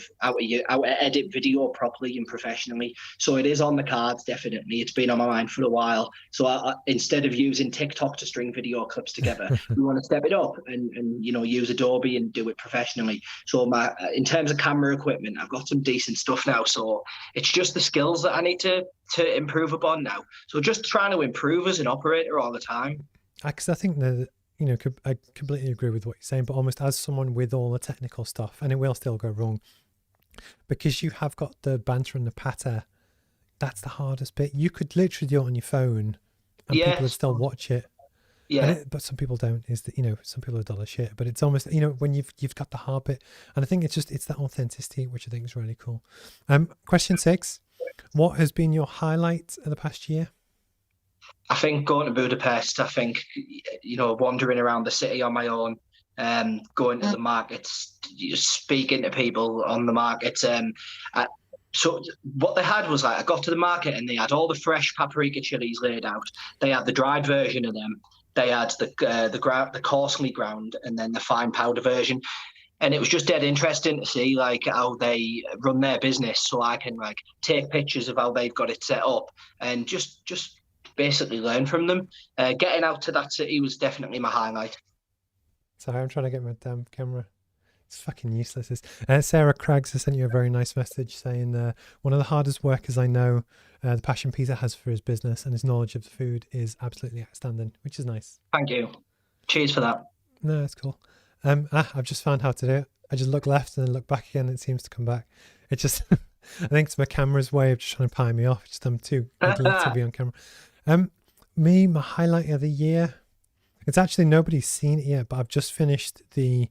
edit video properly and professionally. So it is on the cards, definitely. It's been on my mind for a while. So instead of using TikTok to string video clips together, we want to step it up and use Adobe and do it professionally. So in terms of camera equipment, I've got some decent stuff now. So it's just the skills that I need to improve upon now. So just trying to improve as an operator all the time. because I think that I completely agree with what you're saying, but almost as someone with all the technical stuff, and it will still go wrong because you have got the banter and the patter. That's the hardest bit. You could literally do it on your phone, and people Yeah, would still watch it. yeah. But some people don't. Is that some people are dull as shit. But it's almost when you've got the hard bit, and I think it's that authenticity which I think is really cool. Question 6: what has been your highlight of the past year? I think going to Budapest, I think, wandering around the city on my own, going to the markets, speaking to people on the markets. So what they had was like, I got to the market and they had all the fresh paprika chilies laid out. They had the dried version of them. They had the coarsely ground and then the fine powder version. And it was just dead interesting to see like how they run their business, so I can like take pictures of how they've got it set up and just basically learn from them. Getting out to that city was definitely my highlight. Sorry, I'm trying to get my damn camera. It's fucking useless. Sarah Craggs has sent you a very nice message saying one of the hardest workers I know, the passion Peter has for his business and his knowledge of the food is absolutely outstanding, which is nice. Thank you. Cheers for that. No, it's cool. I've just found how to do it. I just look left and then look back again and it seems to come back. It just, I think it's my camera's way of just trying to pie me off. Just I'm too ugly to be on camera. My highlight of the year, it's actually nobody's seen it yet, but I've just finished the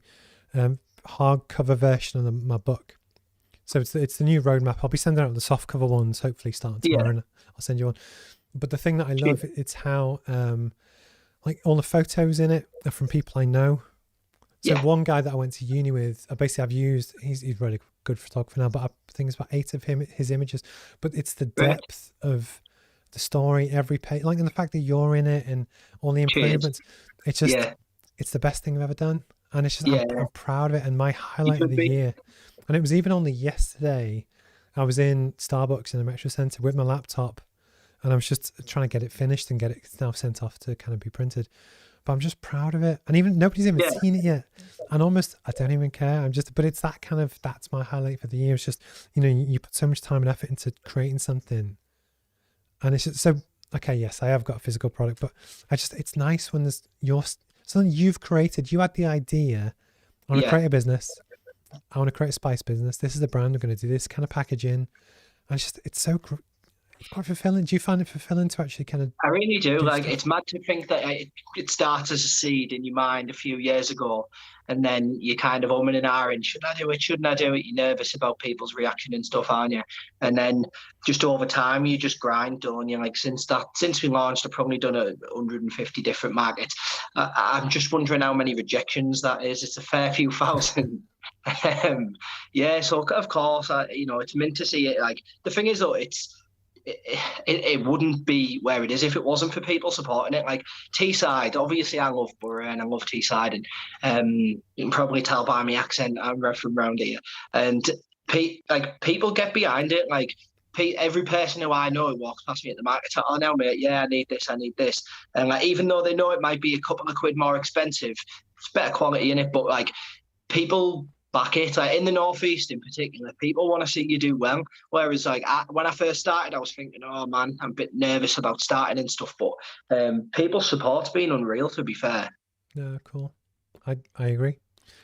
hardcover version of my book. So it's the new roadmap. I'll be sending out the softcover ones hopefully starting tomorrow, and I'll send you one. But the thing that I love, it's how like all the photos in it are from people I know. So one guy that I went to uni with, basically I've used, he's really good photographer now, but I think it's about 8 of his images. But it's the depth of the story, every page, like, and the fact that you're in it and all the improvements. It's just, it's the best thing I've ever done. And it's just, I'm proud of it. And my highlight of the year, and it was even only yesterday, I was in Starbucks in the Metro Centre with my laptop and I was just trying to get it finished and get it now sent off to kind of be printed. But I'm just proud of it. And even nobody's even seen it yet. And almost, I don't even care. But it's that kind of, that's my highlight for the year. It's just, you put so much time and effort into creating something. And it's just so, okay, yes, I have got a physical product, but it's nice when there's something you've created. You had the idea, I want to create a business. I want to create a spice business. This is the brand. I'm going to do this kind of packaging. And it's so it's quite fulfilling. Do you find it fulfilling to actually kind of? I really do. Like, it's mad to think that it starts as a seed in your mind a few years ago, and then you kind of and ahhing, should I do it? Shouldn't I do it? You're nervous about people's reaction and stuff, aren't you? And then just over time, you just grind, don't you? Like, since we launched, I've probably done 150 different markets. I'm just wondering how many rejections that is. It's a fair few thousand. So of course, it's meant to see it. Like, the thing is, though, it wouldn't be where it is if it wasn't for people supporting it. Like Teesside, obviously I love Borough and I love Teesside, and you can probably tell by my accent I'm from around here. And people get behind it. Like every person who I know who walks past me at the market, oh no mate, I need this. And like, even though they know it might be a couple of quid more expensive, it's better quality in it. But like, people back it. Like in the Northeast in particular, people want to see you do well. Whereas like when I first started, I was thinking, oh man, I'm a bit nervous about starting and stuff. But people's support's been unreal, to be fair. Yeah, cool. I agree.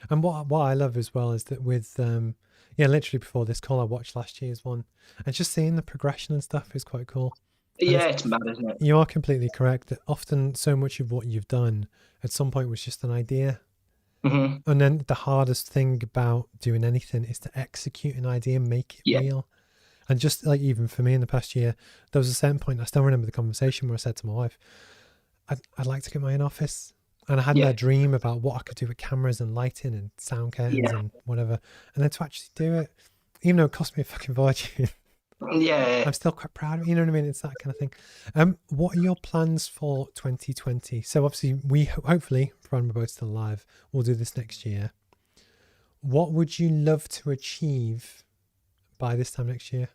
And what I love as well is that with literally before this call, I watched last year's one, and just seeing the progression and stuff is quite cool. And it's mad, isn't it? You are completely correct that often so much of what you've done at some point was just an idea. Mm-hmm. And then the hardest thing about doing anything is to execute an idea and make it real. And just like, even for me in the past year, there was a certain point, I still remember the conversation where I said to my wife, I'd like to get my own office. And I had that dream about what I could do with cameras and lighting and sound curtains and whatever. And then to actually do it, even though it cost me a fucking fortune, I'm still quite proud of it. You know what I mean? It's that kind of thing. What are your plans for 2020? So obviously we hopefully, provided we're both still alive, we'll do this next year. What would you love to achieve by this time next year?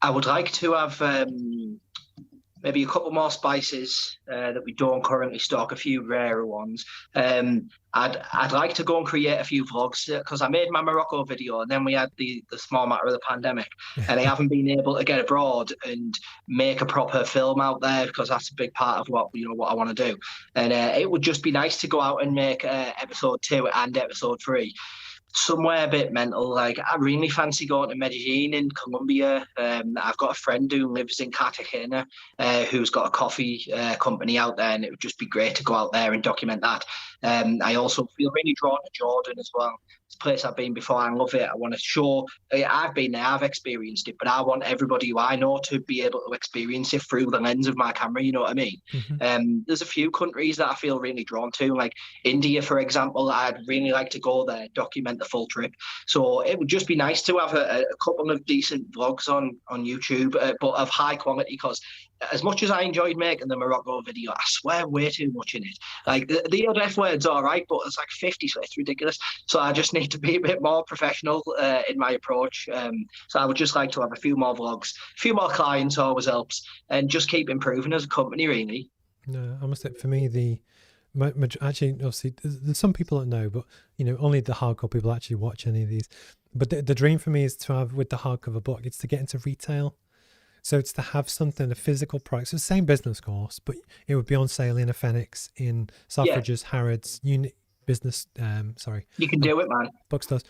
I would like to have maybe a couple more spices that we don't currently stock, a few rarer ones. I'd like to go and create a few vlogs because I made my Morocco video and then we had the small matter of the pandemic and I haven't been able to get abroad and make a proper film out there because that's a big part of what I want to do. And it would just be nice to go out and make episode 2 and episode 3 somewhere a bit mental. Like, I really fancy going to Medellin in Colombia. I've got a friend who lives in Cartagena who's got a coffee company out there, and it would just be great to go out there and document that. I also feel really drawn to Jordan as well. It's a place I've been before. I love it. I want to show, I've been there, I've experienced it, but I want everybody who I know to be able to experience it through the lens of my camera, you know what I mean? Mm-hmm. There's a few countries that I feel really drawn to, like India, for example. I'd really like to go there, document the full trip. So it would just be nice to have a couple of decent vlogs on YouTube, but of high quality, because as much as I enjoyed making the Morocco video, I swear way too much in it. Like the odd F word's all right, but it's like 50, so it's ridiculous. So I just need to be a bit more professional in my approach. So I would just like to have a few more vlogs, a few more clients always helps, and just keep improving as a company, really. No, I must say, for me, actually, obviously, there's some people that know, but only the hardcore people actually watch any of these. But the dream for me is to have, with the hardcover book, it's to get into retail. So it's to have something, a physical product. So the same business course, but it would be on sale in a Phoenix, in Selfridges, Harrods, unit business. Sorry, you can do it, man. Bookstores.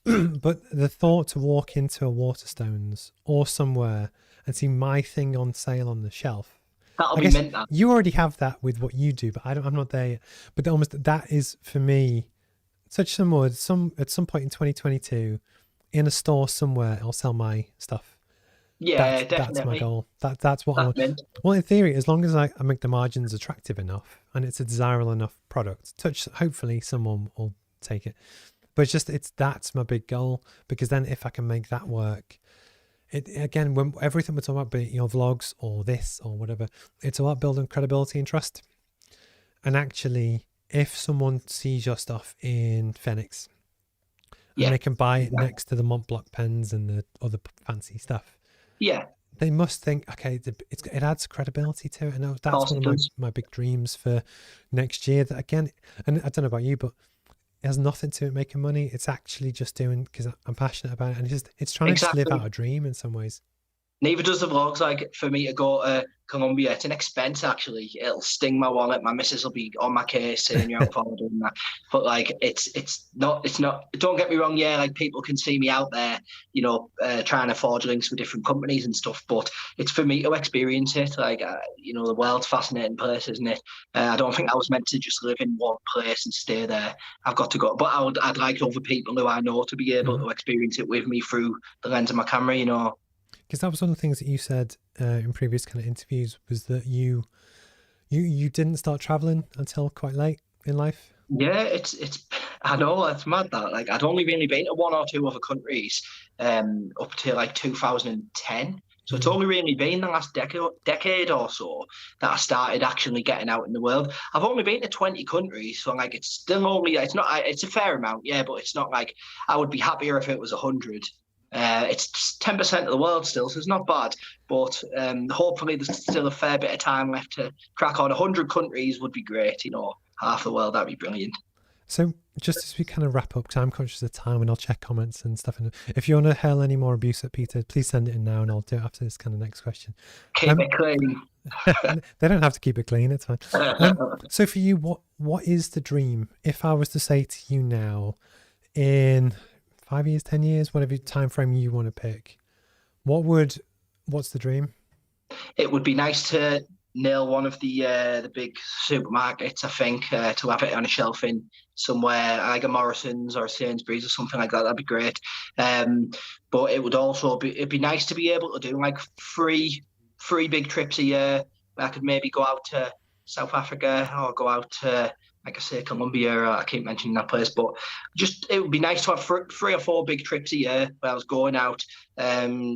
But the thought to walk into a Waterstones or somewhere and see my thing on sale on the shelf. That'll be mint. That. You already have that with what you do, but I'm not there yet. But almost that is for me such some at some point in 2022 in a store somewhere. I'll sell my stuff. Yeah, definitely. That's my goal. That's what I want. Well, in theory, as long as I make the margins attractive enough and it's a desirable enough product, hopefully someone will take it. But that's my big goal, because then if I can make that work, again, when everything we're talking about, be it your vlogs or this or whatever, it's about building credibility and trust. And actually, if someone sees your stuff in Phoenix and they can buy it next to the Montblanc pens and the other fancy stuff, they must think, okay, it adds credibility to it. And that's one of my big dreams for next year. That again, and I don't know about you, but it has nothing to it making money. It's actually just doing because I'm passionate about it, and it's trying to live out a dream in some ways. Neither does the vlogs. Like for me to go to Colombia, it's an expense actually. It'll sting my wallet. My missus will be on my case saying you're out for doing that. But like it's not. Don't get me wrong. Yeah, like people can see me out there, trying to forge links with different companies and stuff. But it's for me to experience it. Like the world's a fascinating place, isn't it? I don't think I was meant to just live in one place and stay there. I've got to go. But I'd like other people who I know to be able to experience it with me through the lens of my camera. Because that was one of the things that you said in previous kind of interviews, was that you didn't start traveling until quite late in life. Yeah, it's I know, it's mad that. Like I'd only really been to one or two other countries up to like 2010. So it's only really been the last decade or so that I started actually getting out in the world. I've only been to 20 countries, so like it's still only, it's a fair amount, yeah, but it's not like I would be happier if it was 100. It's 10% of the world still, so it's not bad. But hopefully there's still a fair bit of time left to crack on. 100 countries would be great, half the world, that'd be brilliant. So just as we kind of wrap up, because I'm conscious of time and I'll check comments and stuff. And if you want to hurl any more abuse at Peter, please send it in now and I'll do it after this kind of next question. Keep it clean. They don't have to keep it clean, it's fine. So for you, what is the dream? If I was to say to you now, in 5 years, 10 years, whatever time frame you want to pick, what's the dream? It would be nice to nail one of the big supermarkets, I think, to have it on a shelf in somewhere like a Morrison's or a Sainsbury's or something like that. That'd be great. But it would also it'd be nice to be able to do like three big trips a year. I could maybe go out to South Africa or go out to, like I say, Colombia. I keep mentioning that place, but it would be nice to have 3 or 4 big trips a year where I was going out,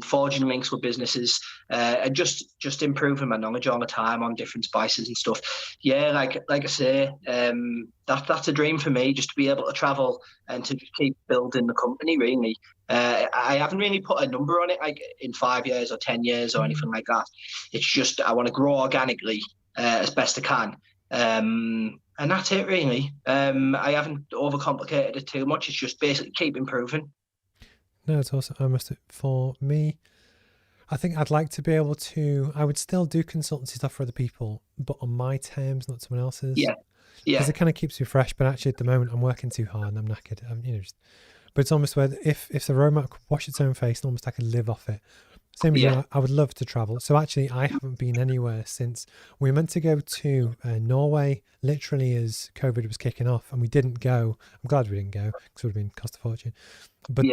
forging links with businesses, and just improving my knowledge all the time on different spices and stuff. Yeah, like I say, that's a dream for me, just to be able to travel and to just keep building the company. Really, I haven't really put a number on it, like in 5 years or 10 years or anything like that. It's just I want to grow organically as best I can. And that's it, really. I haven't overcomplicated it too much. It's just basically keep improving. No, it's awesome. For me, I think I'd like to be able to, I would still do consultancy stuff for other people, but on my terms, not someone else's. Yeah. Because it kind of keeps me fresh. But actually, at the moment, I'm working too hard and I'm knackered. But it's almost where if the roadmap could wash its own face, and almost I could live off it. Same as you, I would love to travel. So actually, I haven't been anywhere since we were meant to go to Norway, literally as COVID was kicking off, and we didn't go. I'm glad we didn't go because it would have been cost a fortune. But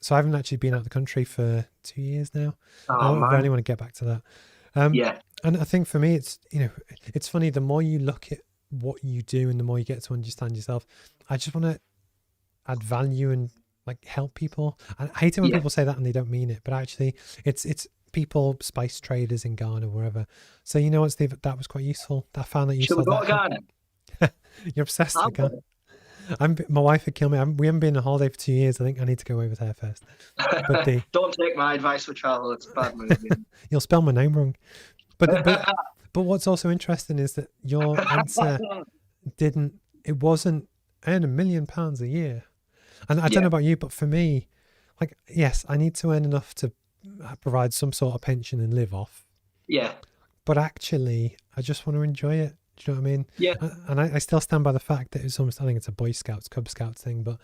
so I haven't actually been out of the country for 2 years now. I really want to get back to that. And I think for me, it's it's funny. The more you look at what you do, and the more you get to understand yourself, I just want to add value and like help people. And I hate it when people say that and they don't mean it, but actually it's people, spice traders in Ghana, wherever. So you know what, Steve, that was quite useful. I found that Should we useful. go to Ghana? You're obsessed I'll with Ghana. My wife would kill me. We haven't been on holiday for 2 years. I think I need to go away with her first. But Don't take my advice for travel. It's a bad movie. You'll spell my name wrong. But what's also interesting is that your answer wasn't earn £1 million a year. And I don't know about you, but for me, like, yes, I need to earn enough to provide some sort of pension and live off. Yeah. But actually, I just want to enjoy it. Do you know what I mean? Yeah. And I still stand by the fact that it's almost, I think it's a Boy Scouts, Cub Scouts thing, but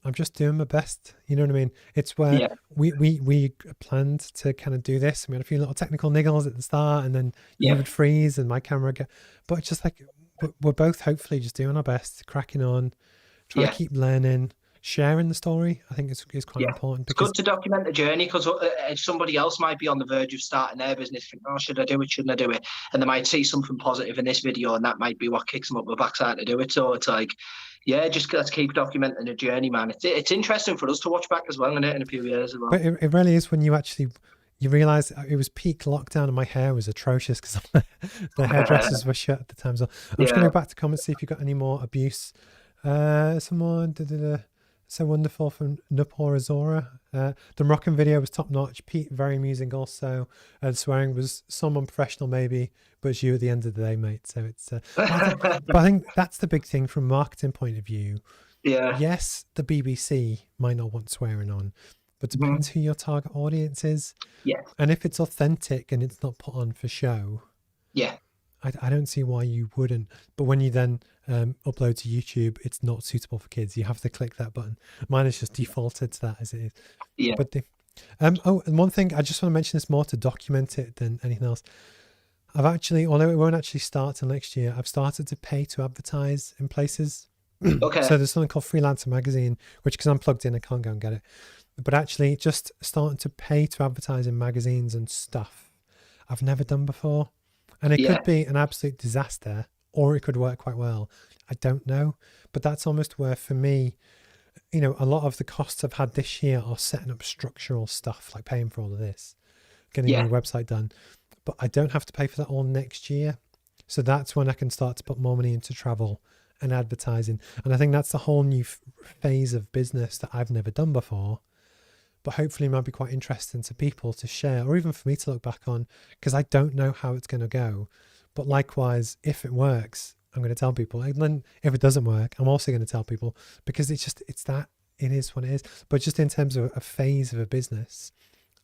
I'm just doing my best. You know what I mean? It's where we planned to kind of do this. We had a few little technical niggles at the start, and then you would freeze and my camera would go. But it's just like, we're both hopefully just doing our best, cracking on, trying to keep learning, sharing the story. I think it's quite important. Because it's good to document the journey, because somebody else might be on the verge of starting their business, think, oh, should I do it, shouldn't I do it? And they might see something positive in this video, and that might be what kicks them up the backside to do it. So it's like, just let's keep documenting the journey, man. It's interesting for us to watch back as well, isn't it, in a few years as well. But it really is when you realise it was peak lockdown and my hair was atrocious because the hairdressers were shut at the time. So I'm just going to go back to comments, see if you've got any more abuse. Someone so wonderful from Nupor Azora. The Moroccan video was top notch. Pete, very amusing also. Swearing was some unprofessional maybe, but it's you at the end of the day, mate. So it's but I think that's the big thing from a marketing point of view. Yeah. Yes, the BBC might not want swearing on, but depends who your target audience is. Yeah. And if it's authentic and it's not put on for show, I don't see why you wouldn't. But when you then upload to YouTube, it's not suitable for kids. You have to click that button. Mine is just defaulted to that as it is. Yeah. But and one thing, I just want to mention this more to document it than anything else. I've actually, although it won't actually start till next year, I've started to pay to advertise in places. Okay. So there's something called Freelancer Magazine, which, because I'm plugged in, I can't go and get it. But actually just starting to pay to advertise in magazines and stuff I've never done before. And it could be an absolute disaster, or it could work quite well. I don't know. But that's almost where, for me, you know, a lot of the costs I've had this year are setting up structural stuff, like paying for all of this, getting my website done. But I don't have to pay for that all next year. So that's when I can start to put more money into travel and advertising. And I think that's the whole new phase of business that I've never done before. But hopefully it might be quite interesting to people to share, or even for me to look back on, because I don't know how it's going to go. But likewise, if it works, I'm going to tell people. And then if it doesn't work, I'm also going to tell people, because it is what it is. But just in terms of a phase of a business,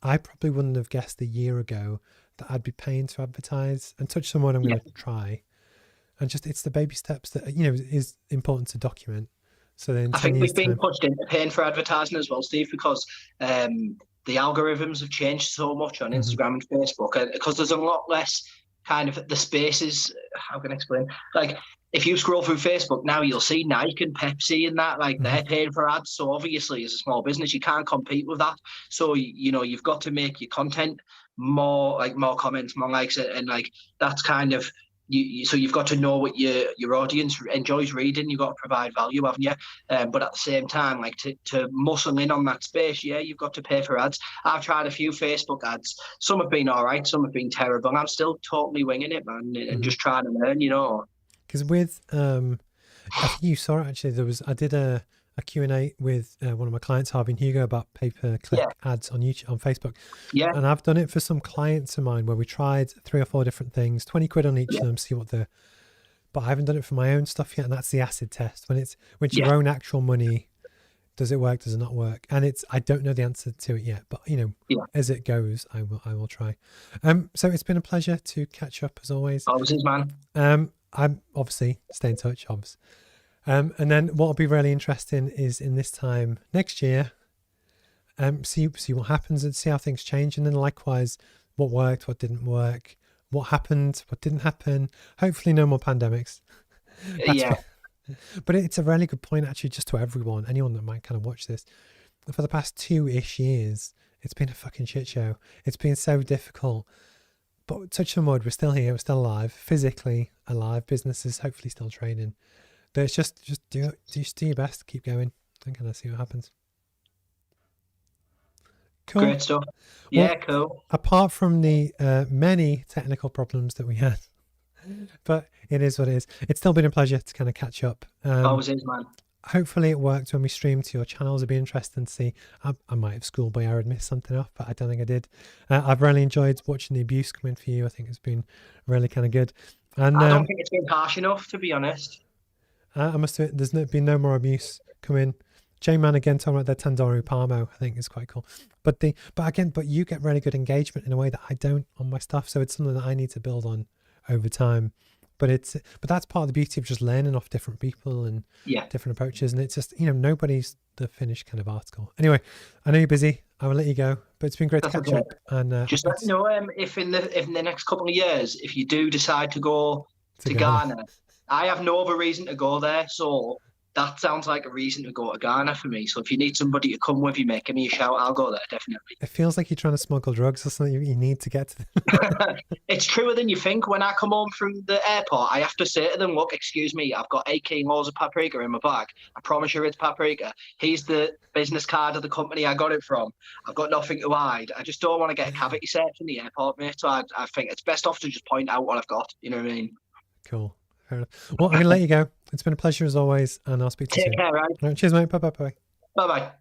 I probably wouldn't have guessed a year ago that I'd be paying to advertise and touch someone I'm going to try. And just, it's the baby steps that, you know, is important to document. So then I think we've been pushed into paying for advertising as well, Steve, because the algorithms have changed so much on Instagram and Facebook, because there's a lot less kind of the spaces. How can I explain? Like, if you scroll through Facebook now, you'll see Nike and Pepsi and that, like they're paying for ads. So obviously, as a small business, you can't compete with that. So, you know, you've got to make your content more comments, more likes, and like that's kind of. So you've got to know what your audience enjoys reading. You've got to provide value, haven't you? But at the same time, like to muscle in on that space, you've got to pay for ads. I've tried a few Facebook ads. Some have been all right, some have been terrible. I'm still totally winging it, man, and just trying to learn, you know. Because with, I think you saw it actually, I did a Q&A with one of my clients, Harvey and Hugo, about pay-per-click ads on YouTube, on Facebook. Yeah. And I've done it for some clients of mine where we tried 3 or 4 different things, 20 quid on each of them, see but I haven't done it for my own stuff yet. And that's the acid test. When it's your own actual money, does it work? Does it not work? And I don't know the answer to it yet, but you know, as it goes, I will try. So it's been a pleasure to catch up as always. Always is, man. I'm obviously stay in touch, obviously. And then what will be really interesting is in this time next year, see what happens and see how things change. And then likewise, what worked, what didn't work, what happened, what didn't happen. Hopefully no more pandemics. But it's a really good point actually, just to anyone that might kind of watch this. For the past 2-ish years, it's been a fucking shit show. It's been so difficult. But touch on wood, we're still here, we're still alive, physically alive, businesses hopefully still trading. But it's just do your best, keep going, and kind of see what happens. Cool. Great stuff. Well, Yeah, cool. apart from the many technical problems that we had, but it is what it is. It's still been a pleasure to kind of catch up. Always is, man. Hopefully it worked when we streamed to your channels. It'd be interesting to see. I might have schoolboy error missed something off, but I don't think I did. I've really enjoyed watching the abuse come in for you. I think it's been really kind of good. And I don't think it's been harsh enough, to be honest. I must admit, been no more abuse come in. J-Man again talking about their Tandoori Palmo, I think is quite cool. But you get really good engagement in a way that I don't on my stuff. So it's something that I need to build on over time. But that's part of the beauty of just learning off different people and different approaches. And it's just, nobody's the finished kind of article. Anyway, I know you're busy. I will let you go. But it's been great to catch up. And just let me know if in the next couple of years, if you do decide to go to Ghana, I have no other reason to go there. So that sounds like a reason to go to Ghana for me. So if you need somebody to come with you, give me a shout. I'll go there, definitely. It feels like you're trying to smuggle drugs or something. You need to get to It's truer than you think. When I come home from the airport, I have to say to them, look, excuse me, I've got 8 kilos of paprika in my bag. I promise you it's paprika. Here's the business card of the company I got it from. I've got nothing to hide. I just don't want to get a cavity search in the airport, mate. So I think it's best off to just point out what I've got. You know what I mean? Cool. Fair enough. Well, I'm going to let you go. It's been a pleasure as always, and I'll speak to you soon. Take care, right? All right, cheers, mate. Bye-bye. Bye-bye.